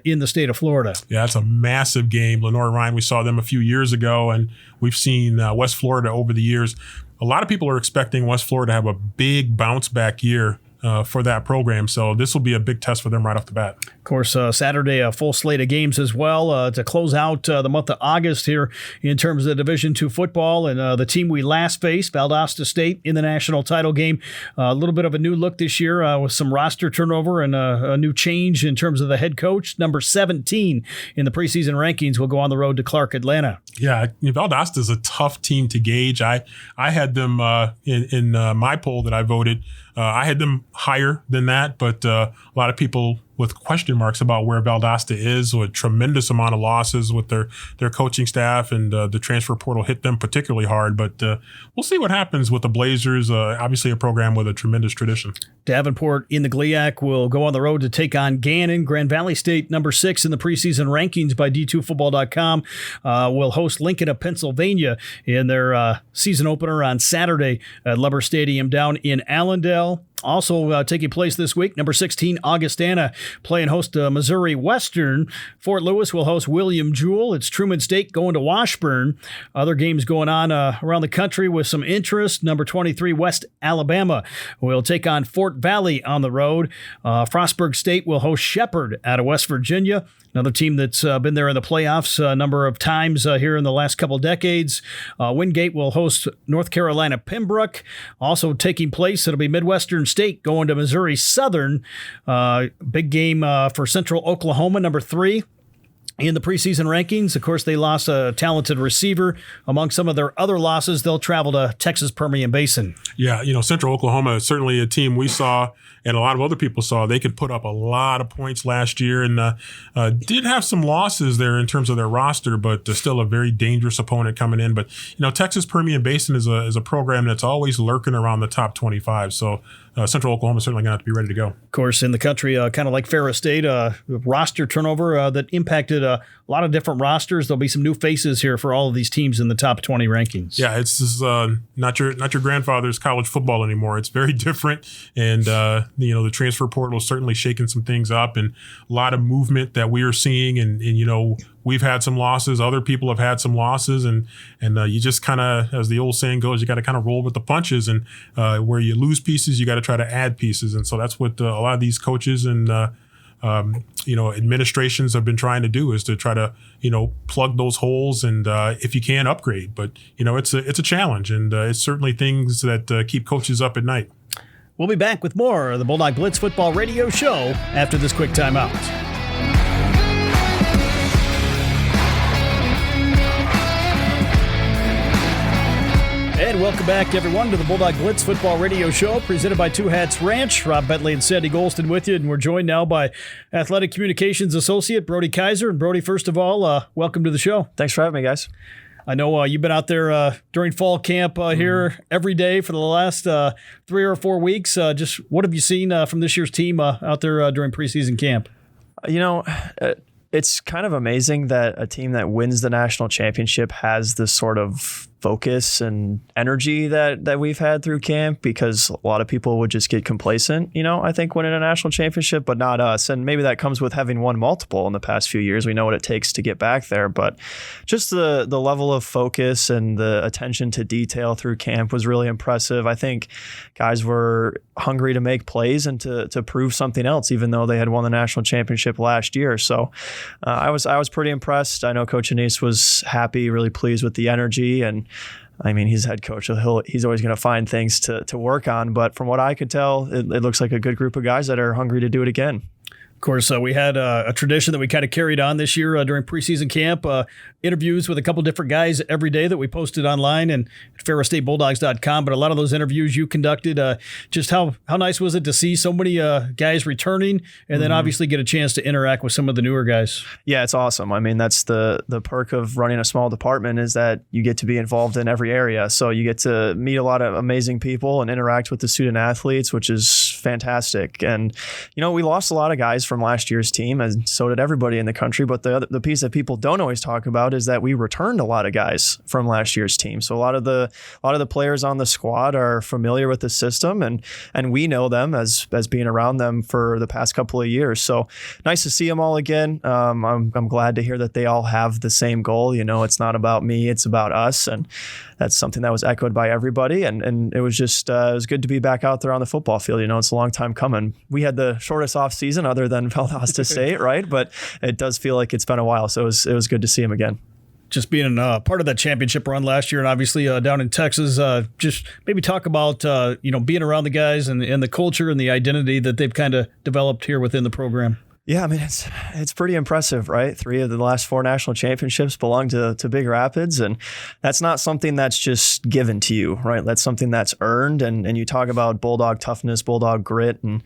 in the state of Florida. Yeah, it's a massive game. Lenoir-Rhyne, we saw them a few years ago, and we've seen West Florida over the years. A lot of people are expecting West Florida to have a big bounce back year for that program. So this will be a big test for them right off the bat. Of course, Saturday, a full slate of games as well to close out the month of August here in terms of Division II football. And the team we last faced, Valdosta State, in the national title game. A little bit of a new look this year with some roster turnover and a new change in terms of the head coach. Number 17 in the preseason rankings will go on the road to Clark, Atlanta. Yeah, Valdosta is a tough team to gauge. I had them in my poll that I voted. I had them higher than that, but a lot of people with question marks about where Valdosta is, with a tremendous amount of losses with their coaching staff, and the transfer portal hit them particularly hard. But we'll see what happens with the Blazers, obviously a program with a tremendous tradition. Davenport in the GLIAC will go on the road to take on Gannon. Grand Valley State, number 6 in the preseason rankings by D2Football.com, will host Lincoln of Pennsylvania in their season opener on Saturday at Lubber Stadium down in Allendale. Also taking place this week, number 16, Augustana playing host to Missouri Western. Fort Lewis will host William Jewell. It's Truman State going to Washburn. Other games going on around the country with some interest. Number 23, West Alabama will take on Fort Valley on the road. Frostburg State will host Shepherd out of West Virginia. Another team that's been there in the playoffs a number of times here in the last couple decades. Wingate will host North Carolina Pembroke. Also taking place, it'll be Midwestern State going to Missouri Southern. Big game for Central Oklahoma, number 3. In the preseason rankings, of course, they lost a talented receiver. Among some of their other losses, they'll travel to Texas Permian Basin. Yeah, Central Oklahoma is certainly a team we saw and a lot of other people saw. They could put up a lot of points last year and did have some losses there in terms of their roster, but still a very dangerous opponent coming in. But, Texas Permian Basin is a program that's always lurking around the top 25. So Central Oklahoma is certainly going to have to be ready to go. Of course, in the country, kind of like Ferris State, roster turnover that impacted a lot of different rosters. There'll be some new faces here for all of these teams in the top 20 rankings. Yeah, it's not your grandfather's college football anymore. It's very different, and the transfer portal is certainly shaking some things up, and a lot of movement that we are seeing, and we've had some losses. Other people have had some losses, and you just kind of, as the old saying goes, you got to kind of roll with the punches. And where you lose pieces, you got to try to add pieces. And so that's what a lot of these coaches and administrations have been trying to do, is to try to plug those holes and if you can, upgrade. But it's a challenge, and it's certainly things that keep coaches up at night. We'll be back with more of the Bulldog Blitz Football Radio Show after this quick timeout. And welcome back, everyone, to the Bulldog Blitz Football Radio Show, presented by Two Hats Ranch. Rob Bentley and Sandy Gholston with you, and we're joined now by Athletic Communications Associate Brody Keiser. And Brody, first of all, welcome to the show. Thanks for having me, guys. I know you've been out there during fall camp here every day for the last 3 or 4 weeks. Just what have you seen from this year's team out there during preseason camp? It's kind of amazing that a team that wins the national championship has this sort of focus and energy that we've had through camp, because a lot of people would just get complacent, I think, winning a national championship, but not us. And maybe that comes with having won multiple in the past few years. We know what it takes to get back there, but just the level of focus and the attention to detail through camp was really impressive. I think guys were hungry to make plays and to prove something else, even though they had won the national championship last year. So I was pretty impressed. I know Coach Anise was happy, really pleased with the energy, and I mean, he's head coach, so he's always going to find things to work on. But from what I could tell, it looks like a good group of guys that are hungry to do it again. Of course, we had a tradition that we kind of carried on this year during preseason camp, interviews with a couple different guys every day that we posted online and at ferrisstatebulldogs.com. But a lot of those interviews you conducted, just how nice was it to see so many guys returning and then obviously get a chance to interact with some of the newer guys? Yeah, it's awesome. I mean, that's the perk of running a small department, is that you get to be involved in every area. So you get to meet a lot of amazing people and interact with the student athletes, which is fantastic. And, we lost a lot of guys from last year's team, and so did everybody in the country. But the piece that people don't always talk about is that we returned a lot of guys from last year's team. So a lot of the players on the squad are familiar with the system, and we know them as being around them for the past couple of years. So nice to see them all again. I'm glad to hear that they all have the same goal. It's not about me, it's about us, and that's something that was echoed by everybody. And it was just it was good to be back out there on the football field. It's a long time coming. We had the shortest off season other than Valdosta State, right? But it does feel like it's been a while, so it was good to see him again. Just being part of that championship run last year, and obviously down in Texas, just maybe talk about being around the guys and the culture and the identity that they've kind of developed here within the program. Yeah, I mean, it's pretty impressive, right? 3 of the last 4 national championships belong to Big Rapids, and that's not something that's just given to you, right? That's something that's earned, and you talk about Bulldog toughness, Bulldog grit, and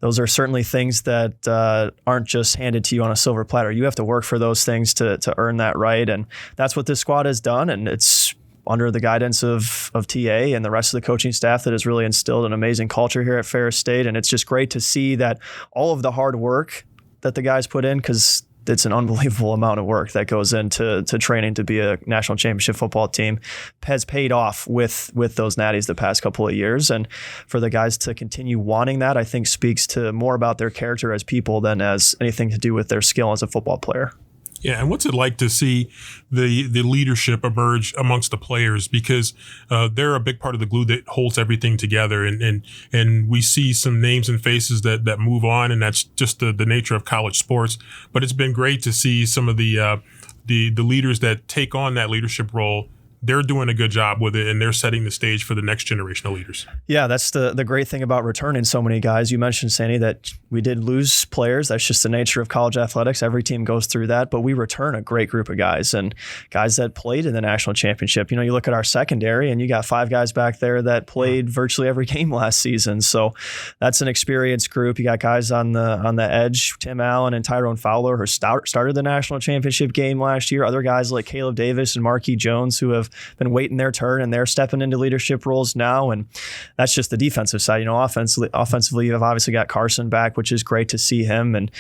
those are certainly things that aren't just handed to you on a silver platter. You have to work for those things to earn that right, and that's what this squad has done, and it's under the guidance of TA and the rest of the coaching staff that has really instilled an amazing culture here at Ferris State, and it's just great to see that all of the hard work that the guys put in, because it's an unbelievable amount of work that goes into training to be a national championship football team, has paid off with those natties the past couple of years. And for the guys to continue wanting that, I think speaks to more about their character as people than as anything to do with their skill as a football player. Yeah, and what's it like to see the leadership emerge amongst the players, because they're a big part of the glue that holds everything together, and we see some names and faces that move on, and that's just the nature of college sports. But it's been great to see some of the leaders that take on that leadership role. They're doing a good job with it, and they're setting the stage for the next generation of leaders. Yeah, that's the great thing about returning so many guys. You mentioned, Sandy, that we did lose players. That's just the nature of college athletics. Every team goes through that, but we return a great group of guys, and guys that played in the national championship. You look at our secondary, and you got 5 guys back there that played virtually every game last season. So that's an experienced group. You got guys on the edge, Tim Allen and Tyrone Fowler, who started the national championship game last year. Other guys like Caleb Davis and Marquis Jones, who have been waiting their turn, and they're stepping into leadership roles now. And that's just the defensive side. Offensively, you've obviously got Carson back, which is great to see him. And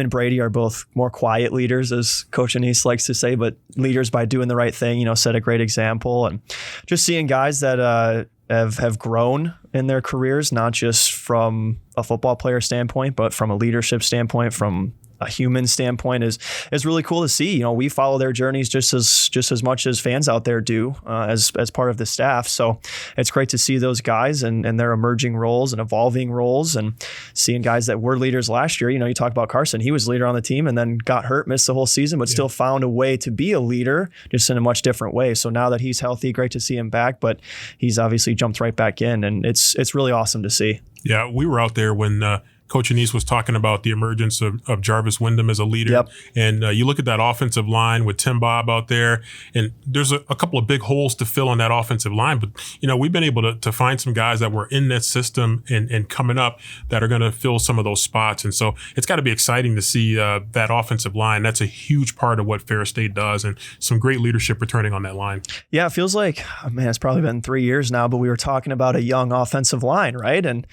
Brody are both more quiet leaders, as Coach Anise likes to say, but leaders by doing the right thing, set a great example. And just seeing guys that have grown in their careers, not just from a football player standpoint, but from a leadership standpoint, from a human standpoint, is really cool to see. We follow their journeys just as much as fans out there do, as part of the staff. So it's great to see those guys and their emerging roles and evolving roles, and seeing guys that were leaders last year. You talk about Carson, he was leader on the team and then got hurt, missed the whole season, but still found a way to be a leader, just in a much different way. So now that he's healthy, great to see him back, but he's obviously jumped right back in, and it's really awesome to see. Yeah, we were out there when Coach Anise was talking about the emergence of Jarvis Wyndham as a leader. Yep. And you look at that offensive line with Tim Bob out there, and there's a couple of big holes to fill on that offensive line. But, we've been able to find some guys that were in that system and coming up that are going to fill some of those spots. And so it's got to be exciting to see that offensive line. That's a huge part of what Ferris State does, and some great leadership returning on that line. Yeah, it feels like, it's probably been 3 years now, but we were talking about a young offensive line, right? And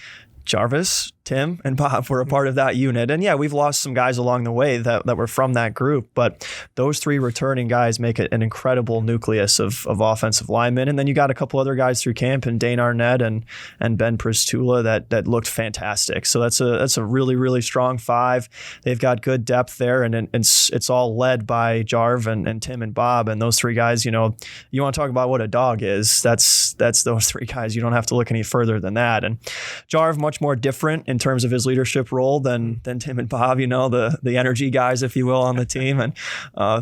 Jarvis, Tim, and Bob were a part of that unit. And yeah, we've lost some guys along the way that were from that group, but those 3 returning guys make it an incredible nucleus of offensive linemen. And then you got a couple other guys through camp, and Dane Arnett and Ben Pristula that looked fantastic. So that's a really, really strong 5. They've got good depth there, and it's all led by Jarv and Tim and Bob. And those 3 guys, you want to talk about what a dog is. That's those 3 guys. You don't have to look any further than that. And Jarv, much more different in terms of his leadership role than Tim and Bob, the energy guys, if you will, on the team. And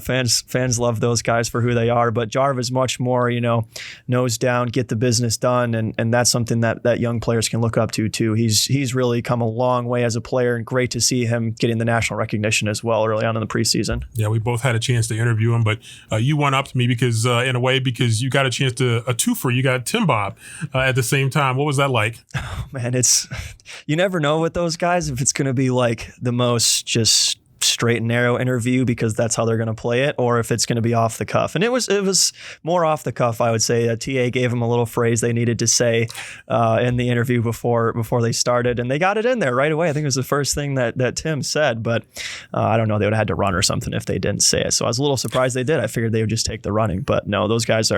fans love those guys for who they are. But Jarv is much more, nose down, get the business done. And that's something that young players can look up to too. He's really come a long way as a player, and great to see him getting the national recognition as well early on in the preseason. Yeah, we both had a chance to interview him, but you went up to me because you got a chance to a twofer. You got Tim Bob at the same time. What was that like? Oh, man, you never know with those guys if it's going to be like the most just straight and narrow interview because that's how they're going to play it, or if it's going to be off the cuff. And it was more off the cuff, I would say. TA gave them a little phrase they needed to say in the interview before they started, and they got it in there right away. I think it was the first thing that Tim said, but I don't know, they would have had to run or something if they didn't say it. So I was a little surprised they did. I figured they would just take the running, but no, those guys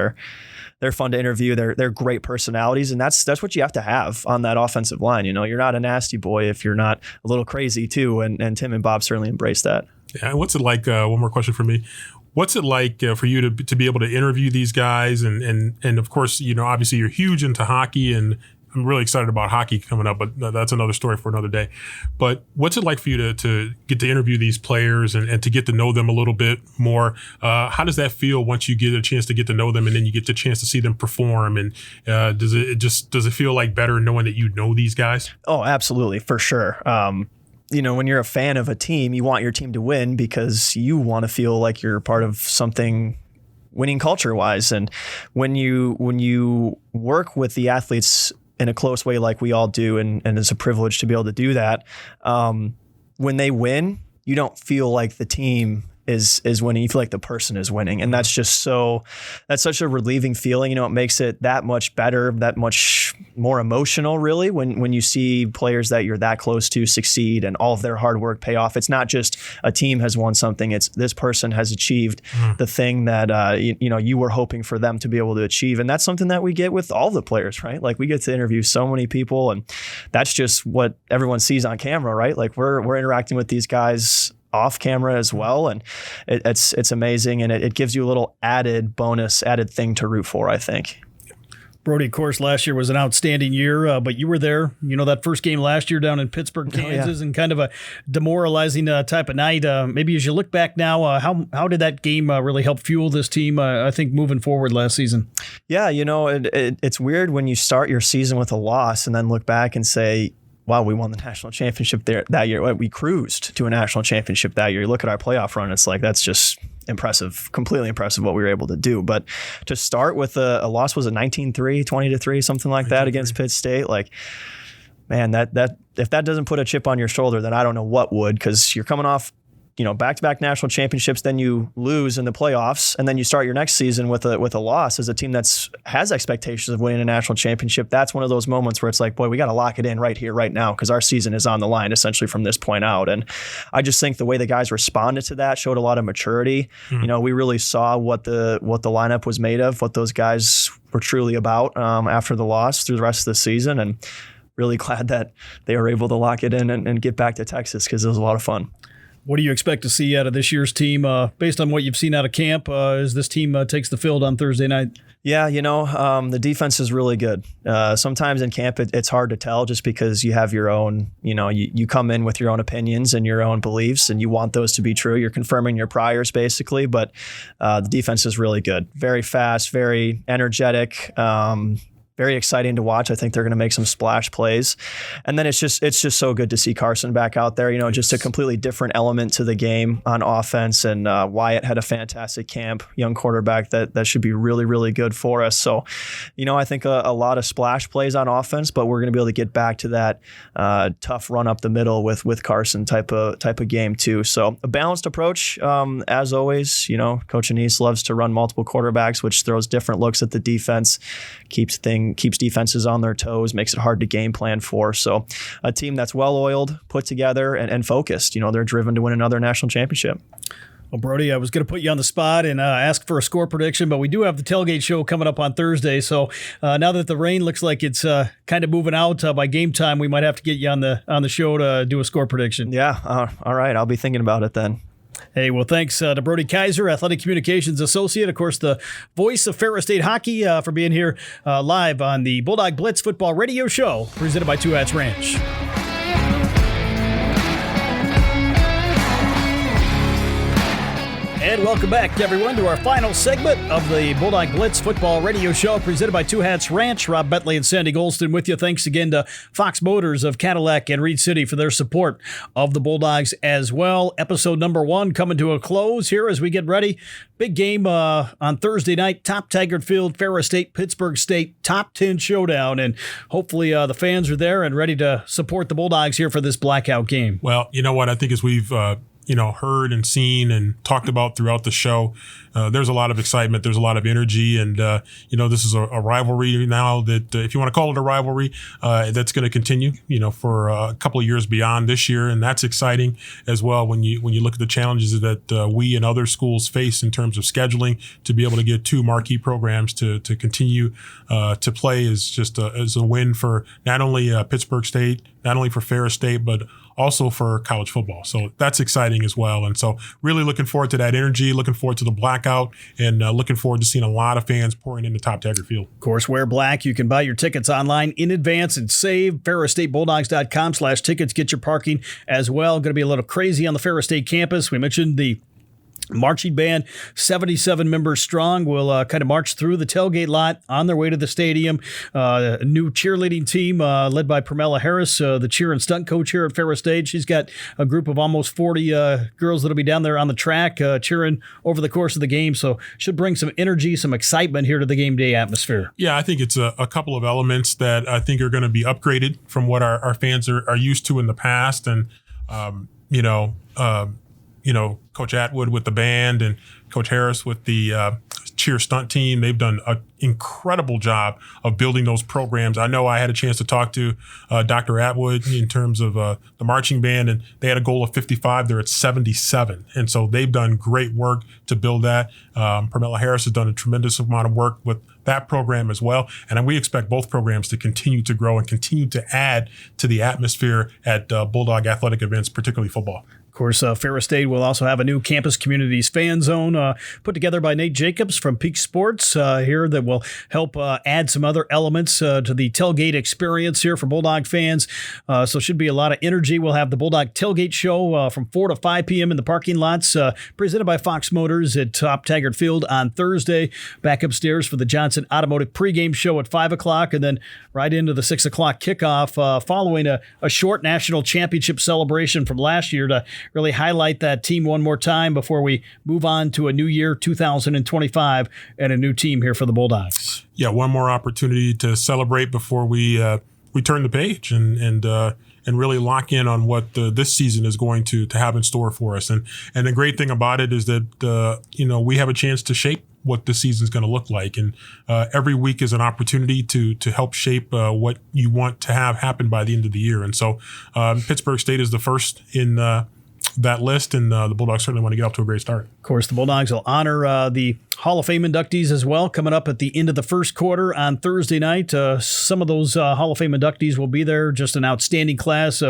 they're fun to interview. They're great personalities, and that's what you have to have on that offensive line. You're not a nasty boy if you're not a little crazy too, and Tim and Bob certainly embrace that. Yeah, and what's it like? One more question for me. What's it like for you to be able to interview these guys? And of course, obviously you're huge into hockey, and I'm really excited about hockey coming up, but that's another story for another day. But what's it like for you to get to interview these players and to get to know them a little bit more? How does that feel once you get a chance to get to know them, and then you get the chance to see them perform? And does it feel like better knowing that you know these guys? Oh, absolutely, for sure. When you're a fan of a team, you want your team to win because you want to feel like you're part of something winning culture-wise. And when you work with the athletes in a close way like we all do, and it's a privilege to be able to do that, when they win, you don't feel like the team is winning. You feel like the person is winning. And that's such a relieving feeling. It makes it that much better, that much more emotional, really, when you see players that you're that close to succeed and all of their hard work pay off. It's not just a team has won something. It's this person has achieved the thing that, you were hoping for them to be able to achieve. And that's something that we get with all the players, right? Like we get to interview so many people, and that's just what everyone sees on camera, right? Like we're interacting with these guys off camera as well, and it's amazing, and it gives you a little added thing to root for, I think. Brody, of course, last year was an outstanding year, but you were there, that first game last year down in Pittsburgh, Kansas, and kind of a demoralizing type of night. Maybe as you look back now, how did that game really help fuel this team, I think, moving forward last season? Yeah, it's weird when you start your season with a loss and then look back and say, wow, we won the national championship that year. We cruised to a national championship that year. You look at our playoff run, it's like, that's just impressive, completely impressive what we were able to do. But to start with a loss, was a 19-3, 20-3, something like that against Pitt State. Like, man, that if that doesn't put a chip on your shoulder, then I don't know what would, because you're coming off back-to-back national championships, then you lose in the playoffs, and then you start your next season with a loss as a team that's has expectations of winning a national championship. That's one of those moments where it's like, boy, we got to lock it in right here, right now, because our season is on the line essentially from this point out. And I just think the way the guys responded to that showed a lot of maturity. We really saw what the lineup was made of, what those guys were truly about after the loss through the rest of the season, and really glad that they were able to lock it in and get back to Texas, because it was a lot of fun. What do you expect to see out of this year's team based on what you've seen out of camp as this team takes the field on Thursday night? Yeah, the defense is really good. Sometimes in camp, it's hard to tell just because you have your own, you come in with your own opinions and your own beliefs, and you want those to be true. You're confirming your priors, basically. But the defense is really good. Very fast, very energetic. Very exciting to watch. I think they're going to make some splash plays. And then it's just so good to see Carson back out there, just a completely different element to the game on offense. And Wyatt had a fantastic camp, young quarterback that should be really, really good for us. So, I think a lot of splash plays on offense, but we're going to be able to get back to that tough run up the middle with Carson type of game too. So a balanced approach, as always. Coach Anise loves to run multiple quarterbacks, which throws different looks at the defense, keeps defenses on their toes, makes it hard to game plan for. So a team that's well-oiled, put together, and focused. They're driven to win another national championship. Well, Brody, I was going to put you on the spot and ask for a score prediction, but we do have the tailgate show coming up on Thursday. So now that the rain looks like it's kind of moving out by game time, we might have to get you on the show to do a score prediction. Yeah. All right. I'll be thinking about it then. Hey, well, thanks to Brody Keiser, Athletic Communications Associate, of course, the voice of Ferris State Hockey, for being here live on the Bulldog Blitz Football Radio Show, presented by Two Hats Ranch. And welcome back, everyone, to our final segment of the Bulldog Blitz Football Radio Show, presented by Two Hats Ranch. Rob Bentley and Sandy Gholston with you. Thanks again to Fox Motors of Cadillac and Reed City for their support of the Bulldogs as well. Episode number 1 coming to a close here as we get ready. Big game on Thursday night, top Taggart Field, Ferris State, Pittsburgh State, top 10 showdown. And hopefully the fans are there and ready to support the Bulldogs here for this blackout game. Well, you know what? I think as we've heard and seen and talked about throughout the show, there's a lot of excitement. There's a lot of energy. And, this is a rivalry now that, if you want to call it a rivalry, that's going to continue, for a couple of years beyond this year. And that's exciting as well when you look at the challenges that we and other schools face in terms of scheduling. To be able to get 2 marquee programs to continue to play is just is a win for not only Pittsburgh State, not only for Ferris State, but also for college football. So that's exciting as well. And so really looking forward to that energy, looking forward to the blackout, and looking forward to seeing a lot of fans pouring into Top Taggart Field. Of course, wear black. You can buy your tickets online in advance and save. FerrisStateBulldogs.com/tickets. Get your parking as well. Going to be a little crazy on the Ferris State campus. We mentioned the marching band, 77 members strong, will kind of march through the tailgate lot on their way to the stadium. A new cheerleading team led by Pramela Harris, the cheer and stunt coach here at Ferris State. She's got a group of almost 40 girls that'll be down there on the track cheering over the course of the game. So should bring some energy, some excitement here to the game day atmosphere. Yeah, I think it's a couple of elements that I think are going to be upgraded from what our fans are used to in the past. And, Coach Atwood with the band and Coach Harris with the cheer stunt team. They've done an incredible job of building those programs. I know I had a chance to talk to Dr. Atwood in terms of the marching band, and they had a goal of 55. They're at 77. And so they've done great work to build that. Pramila Harris has done a tremendous amount of work with that program as well. And we expect both programs to continue to grow and continue to add to the atmosphere at Bulldog athletic events, particularly football. Of course, Ferris State will also have a new Campus Communities Fan Zone put together by Nate Jacobs from Peak Sports here that will help add some other elements to the tailgate experience here for Bulldog fans. So should be a lot of energy. We'll have the Bulldog Tailgate Show from 4 to 5 p.m. in the parking lots presented by Fox Motors at Top Taggart Field on Thursday. Back upstairs for the Johnson Automotive pregame show at 5 o'clock and then right into the 6 o'clock kickoff following a short national championship celebration from last year to really highlight that team one more time before we move on to a new year, 2025, and a new team here for the Bulldogs. Yeah, one more opportunity to celebrate before we turn the page and really lock in on what this season is going to have in store for us. And the great thing about it is that we have a chance to shape what this season is going to look like. And every week is an opportunity to help shape what you want to have happen by the end of the year. And so Pittsburgh State is the first in that list, and the Bulldogs certainly want to get off to a great start. Of course, the Bulldogs will honor the Hall of Fame inductees as well, coming up at the end of the first quarter on Thursday night. Some of those Hall of Fame inductees will be there, just an outstanding class.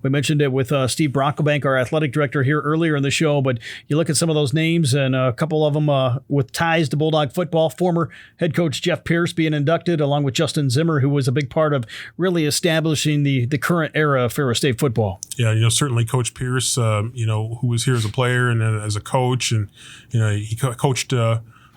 We mentioned it with Steve Brockelbank, our athletic director, here earlier in the show, but you look at some of those names, and a couple of them with ties to Bulldog football. Former head coach Jeff Pierce being inducted, along with Justin Zimmer, who was a big part of really establishing the current era of Ferris State football. Yeah, certainly Coach Pierce, who was here as a player and then as a coach, and he coached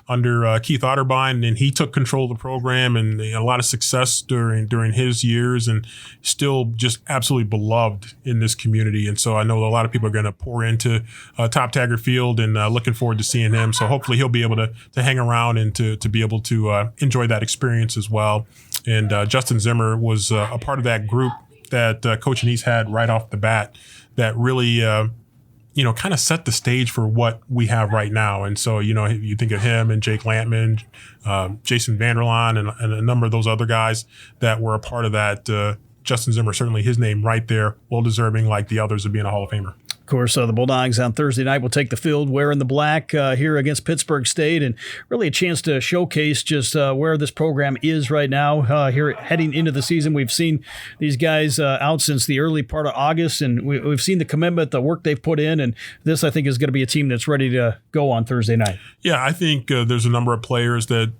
under Keith Otterbein, and he took control of the program and a lot of success during his years, and still just absolutely beloved in this community. And so I know a lot of people are going to pour into Top Taggart Field, and looking forward to seeing him. So hopefully he'll be able to hang around and to be able to enjoy that experience as well. And Justin Zimmer was a part of that group that Coach Anise had right off the bat that really kind of set the stage for what we have right now. And so, you think of him and Jake Lampman, Jason Vanderlaan, and a number of those other guys that were a part of that. Justin Zimmer, certainly his name right there, well deserving like the others of being a Hall of Famer. Of course, the Bulldogs on Thursday night will take the field wearing the black here against Pittsburgh State, and really a chance to showcase just where this program is right now here heading into the season. We've seen these guys out since the early part of August, and we've seen the commitment, the work they've put in, and this, I think, is going to be a team that's ready to go on Thursday night. Yeah, I think there's a number of players that,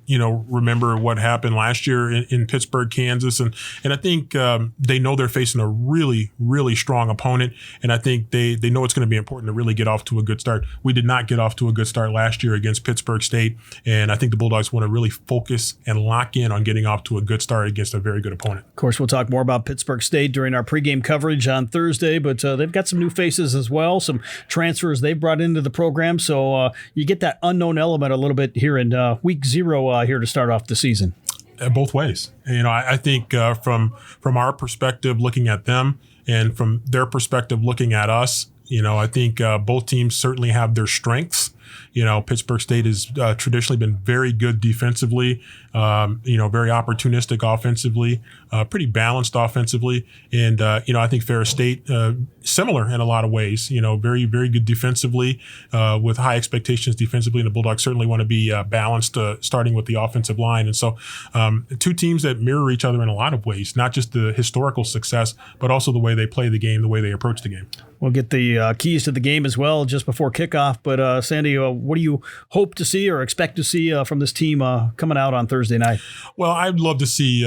remember what happened last year in Pittsburgh, Kansas, and I think they know they're facing a really, really strong opponent, and I think they know it's going to be important to really get off to a good start. We did not get off to a good start last year against Pittsburgh State, and I think the Bulldogs want to really focus and lock in on getting off to a good start against a very good opponent. Of course, we'll talk more about Pittsburgh State during our pregame coverage on Thursday, but they've got some new faces as well, some transfers they've brought into the program, so you get that unknown element a little bit here in week 0 here to start off the season. Both ways. I think from our perspective looking at them and from their perspective looking at us, I think both teams certainly have their strengths. Pittsburgh State has traditionally been very good defensively, very opportunistic offensively, pretty balanced offensively. And, I think Ferris State, similar in a lot of ways, very, very good defensively with high expectations defensively. And the Bulldogs certainly want to be balanced starting with the offensive line. And so two teams that mirror each other in a lot of ways, not just the historical success, but also the way they play the game, the way they approach the game. We'll get the keys to the game as well just before kickoff. But, Sandy, what do you hope to see or expect to see from this team coming out on Thursday night? Well, I'd love to see,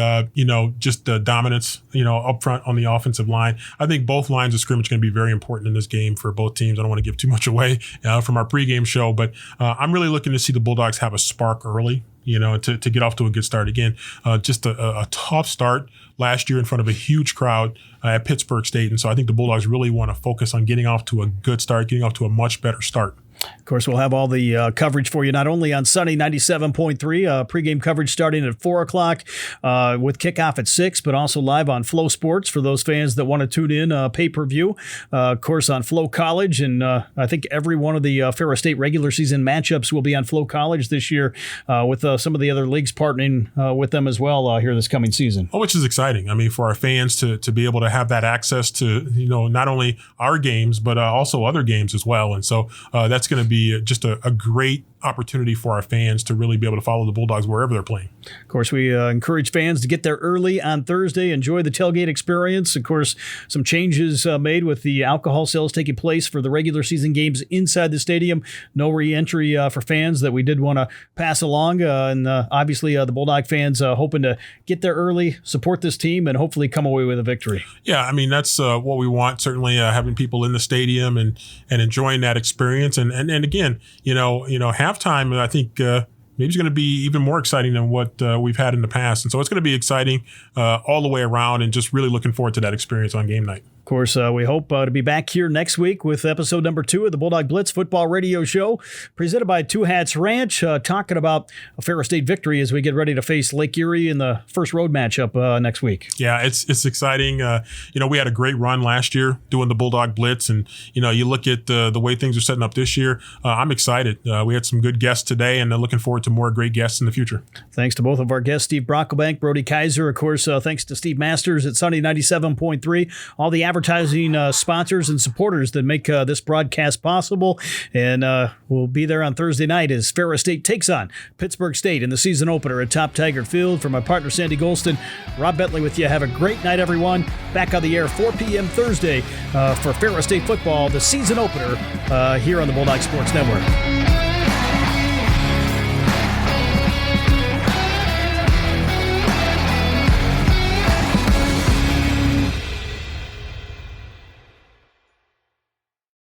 just the dominance, up front on the offensive line. I think both lines of scrimmage are going to be very important in this game for both teams. I don't want to give too much away from our pregame show, but I'm really looking to see the Bulldogs have a spark early, to get off to a good start. Again, just a tough start last year in front of a huge crowd at Pittsburgh State. And so I think the Bulldogs really want to focus on getting off to a good start, getting off to a much better start. Of course, we'll have all the coverage for you, not only on Sunny 97.3, pregame coverage starting at 4 o'clock with kickoff at 6, but also live on Flow Sports for those fans that want to tune in pay-per-view. Of course, on Flow College, and I think every one of the Ferris State regular season matchups will be on Flow College this year with some of the other leagues partnering with them as well here this coming season. Oh, which is exciting. I mean, for our fans to be able to have that access to, not only our games, but also other games as well. And so that's going to be just a great opportunity for our fans to really be able to follow the Bulldogs wherever they're playing. Of course, we encourage fans to get there early on Thursday, enjoy the tailgate experience. Of course, some changes made with the alcohol sales taking place for the regular season games inside the stadium. No re-entry for fans that we did want to pass along. And obviously, the Bulldog fans hoping to get there early, support this team, and hopefully come away with a victory. Yeah, I mean, that's what we want, certainly having people in the stadium and enjoying that experience. And again, halftime, I think maybe it's going to be even more exciting than what we've had in the past. And so it's going to be exciting all the way around, and just really looking forward to that experience on game night. Of course, we hope to be back here next week with episode number 2 of the Bulldog Blitz Football Radio Show, presented by Two Hats Ranch, talking about a Ferris State victory as we get ready to face Lake Erie in the first road matchup next week. Yeah, it's exciting. We had a great run last year doing the Bulldog Blitz, and you look at the way things are setting up this year. I'm excited. We had some good guests today, and looking forward to more great guests in the future. Thanks to both of our guests, Steve Brockelbank, Brody Keiser. Of course, thanks to Steve Masters at Sunny 97.3, all the advertising sponsors and supporters that make this broadcast possible. And we'll be there on Thursday night as Ferris State takes on Pittsburgh State in the season opener at Top Taggart Field. For my partner, Sandy Gholston, Rob Bentley with you. Have a great night, everyone. Back on the air 4 p.m. Thursday for Ferris State football, the season opener here on the Bulldog Sports Network.